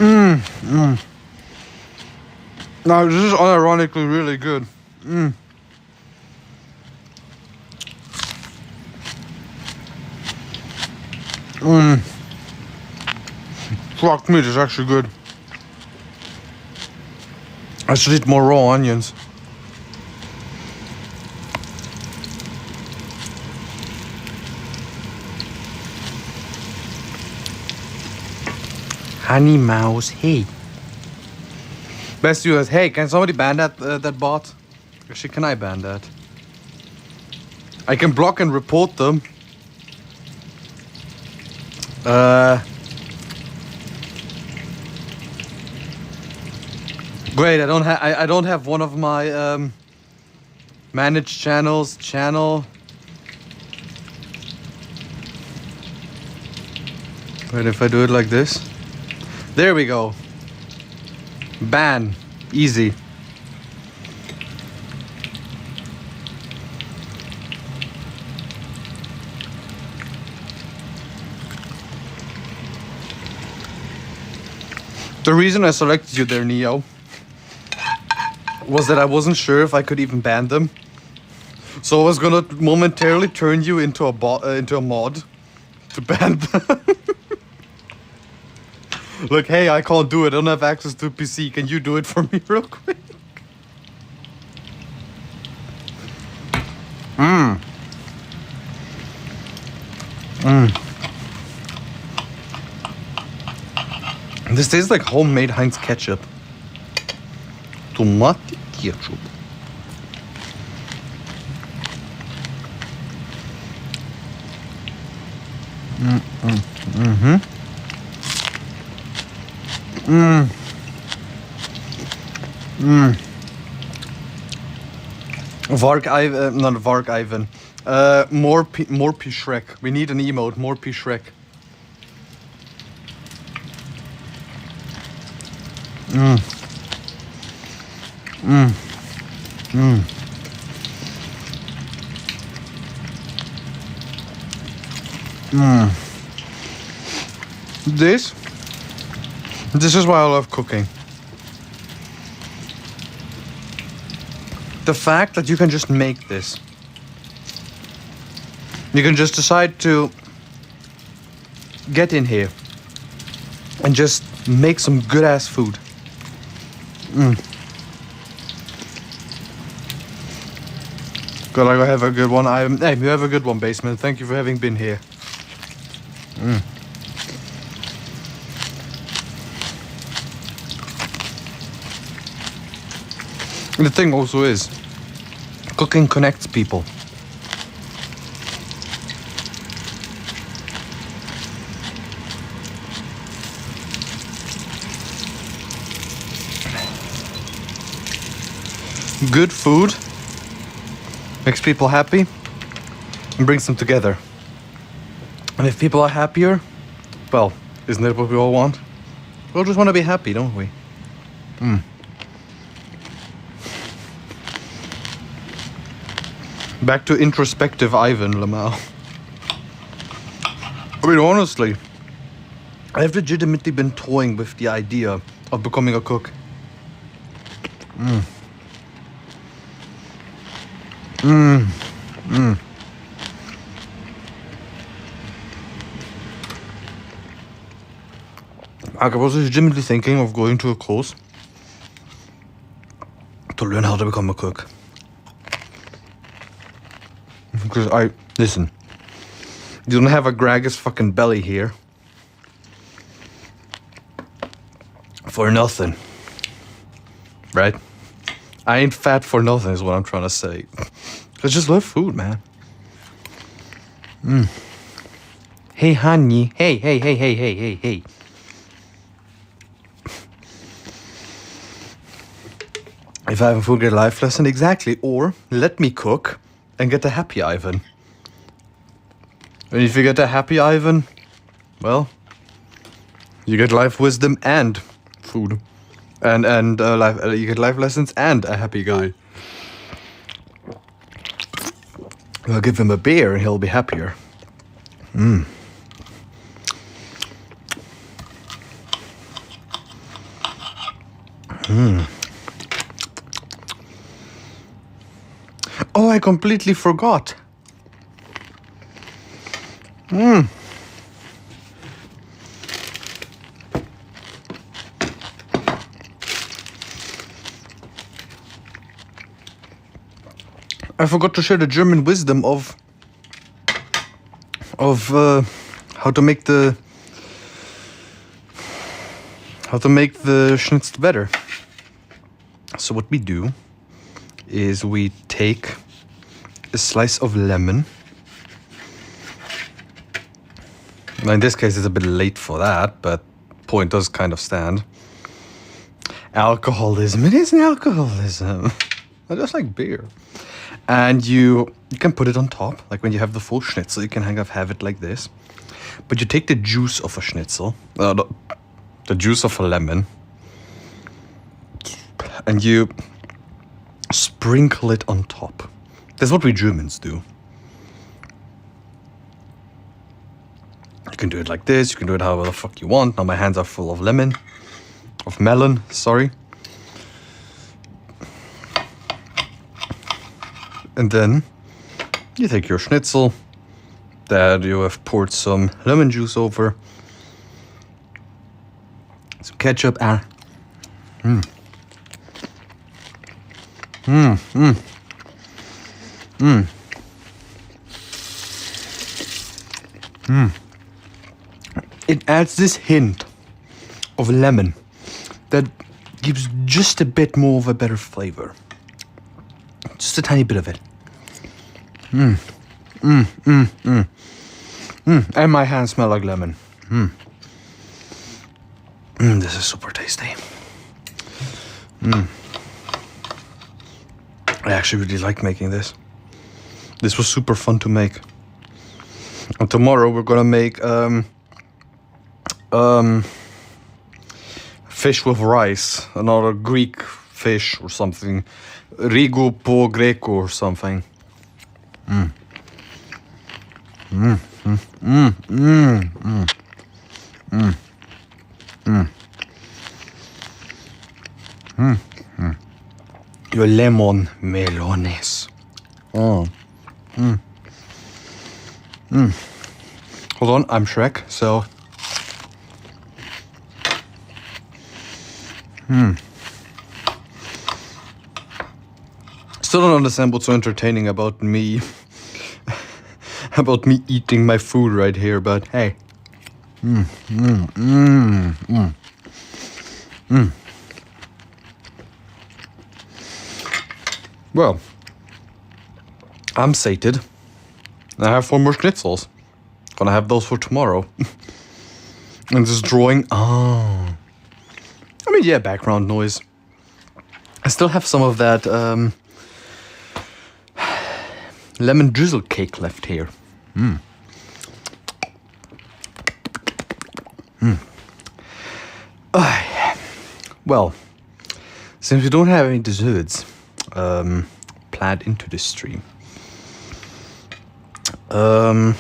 Now, this is unironically really good. Fuck me, this is actually good. I should eat more raw onions. Honey Mouse, hey. Best US, hey, can somebody ban that bot? Actually, can I ban that? I can block and report them. Great, I don't have one of my managed channels channel. Wait, if I do it like this. There we go. Ban. Easy. The reason I selected you there, Neo, was that I wasn't sure if I could even ban them. So I was gonna momentarily turn you into a mod to ban them. Look, hey, I can't do it. I don't have access to a PC. Can you do it for me real quick? This tastes like homemade Heinz ketchup. Tomato ketchup. Vark Ivan, not Vark Ivan. More P Shrek. We need an emote. More P Shrek. This is why I love cooking. The fact that you can just make this. You can just decide to get in here and just make some good ass food. Good, I have a good one. Hey, you have a good one, Basement. Thank you for having been here. And the thing also is, cooking connects people. Good food makes people happy and brings them together. And if people are happier, well, isn't that what we all want? We all just want to be happy, don't we? Back to introspective Ivan Lamau. I mean, honestly, I've legitimately been toying with the idea of becoming a cook. I was legitimately thinking of going to a course to learn how to become a cook. Because listen, you don't have a Gragas fucking belly here for nothing, right? I ain't fat for nothing is what I'm trying to say. I just love food, man. Hey, honey. Hey. If I have a food, get a life lesson, exactly. Or let me cook and get a happy Ivan. And if you get a happy Ivan, well, you get life wisdom and food, and you get life lessons and a happy guy. I'll give him a beer and he'll be happier. Oh, I completely forgot. I forgot to share the German wisdom of how to make the schnitzel better. So what we do is we take a slice of lemon. Now in this case it's a bit late for that, but point does kind of stand. Alcoholism. It is an alcoholism. Just like beer. And you can put it on top, like when you have the full schnitzel, you can kind of have it like this. But you take the juice of a schnitzel, the juice of a lemon, and you sprinkle it on top. That's what we Germans do. You can do it like this, you can do it however the fuck you want. Now my hands are full of melon, sorry. And then you take your schnitzel that you have poured some lemon juice over, some ketchup, and it adds this hint of lemon that gives just a bit more of a better flavor. Just a tiny bit of it. And my hands smell like lemon. This is super tasty. I actually really like making this. This was super fun to make. And tomorrow we're gonna make fish with rice, another Greek fish or something, rigu po greco or something. Your lemon melones. Hold on, I'm Shrek, so. Still don't understand what's so entertaining about me. About me eating my food right here, but hey. Well, I'm sated. I have 4 more schnitzels. Gonna have those for tomorrow. And this drawing. Oh. I mean, yeah, background noise. I still have some of that lemon drizzle cake left here. Well, since we don't have any desserts planned into this stream, there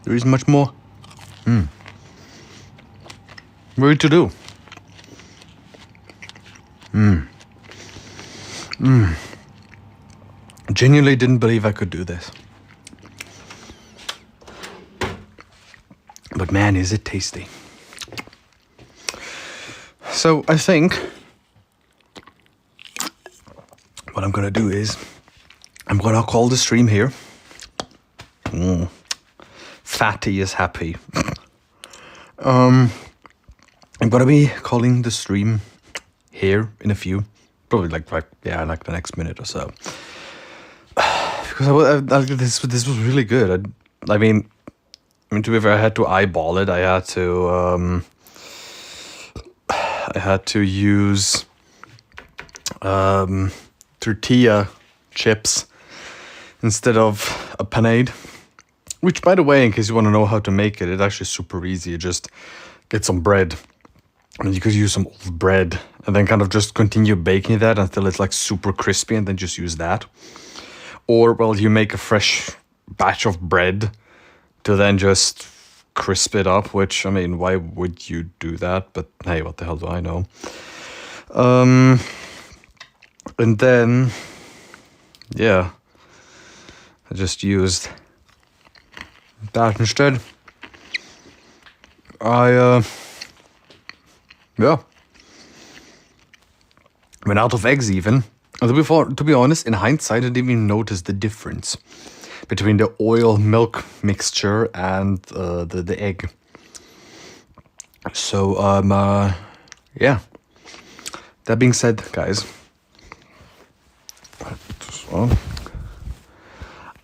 isn't much more really to do. Genuinely didn't believe I could do this. But man, is it tasty. So I think what I'm gonna do is I'm gonna call the stream here. Fatty is happy. I'm gonna be calling the stream here in a few, probably like the next minute or so. Because this was really good. I mean, to be fair, I had to eyeball it. I had to use tortilla chips instead of a panade. Which, by the way, in case you want to know how to make it, it's actually super easy. You just get some bread, and you could use some old bread, and then kind of just continue baking that until it's like super crispy, and then just use that. Or, well, you make a fresh batch of bread to then just crisp it up, which, I mean, why would you do that? But hey, what the hell do I know? And then, yeah, I just used that instead. Yeah, went out of eggs even. And to be honest, in hindsight, I didn't even notice the difference between the oil milk mixture and the egg. So yeah. That being said, guys,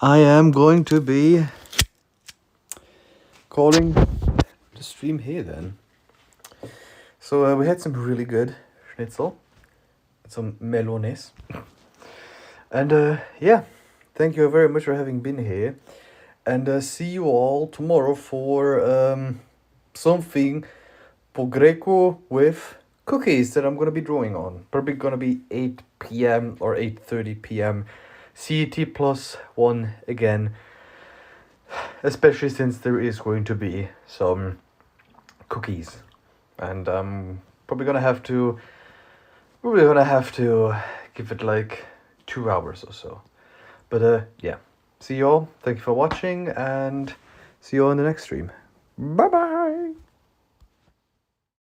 I am going to be calling the stream here then. So we had some really good schnitzel, some melones, and yeah, thank you very much for having been here, and see you all tomorrow for something Pogreco with cookies that I'm gonna be drawing on. Probably gonna be 8 p.m. or 8:30 p.m. CET plus 1 again, especially since there is going to be some cookies, and I'm probably gonna have to give it like 2 hours or so. But yeah, see you all. Thank you for watching, and see you all in the next stream. Bye bye.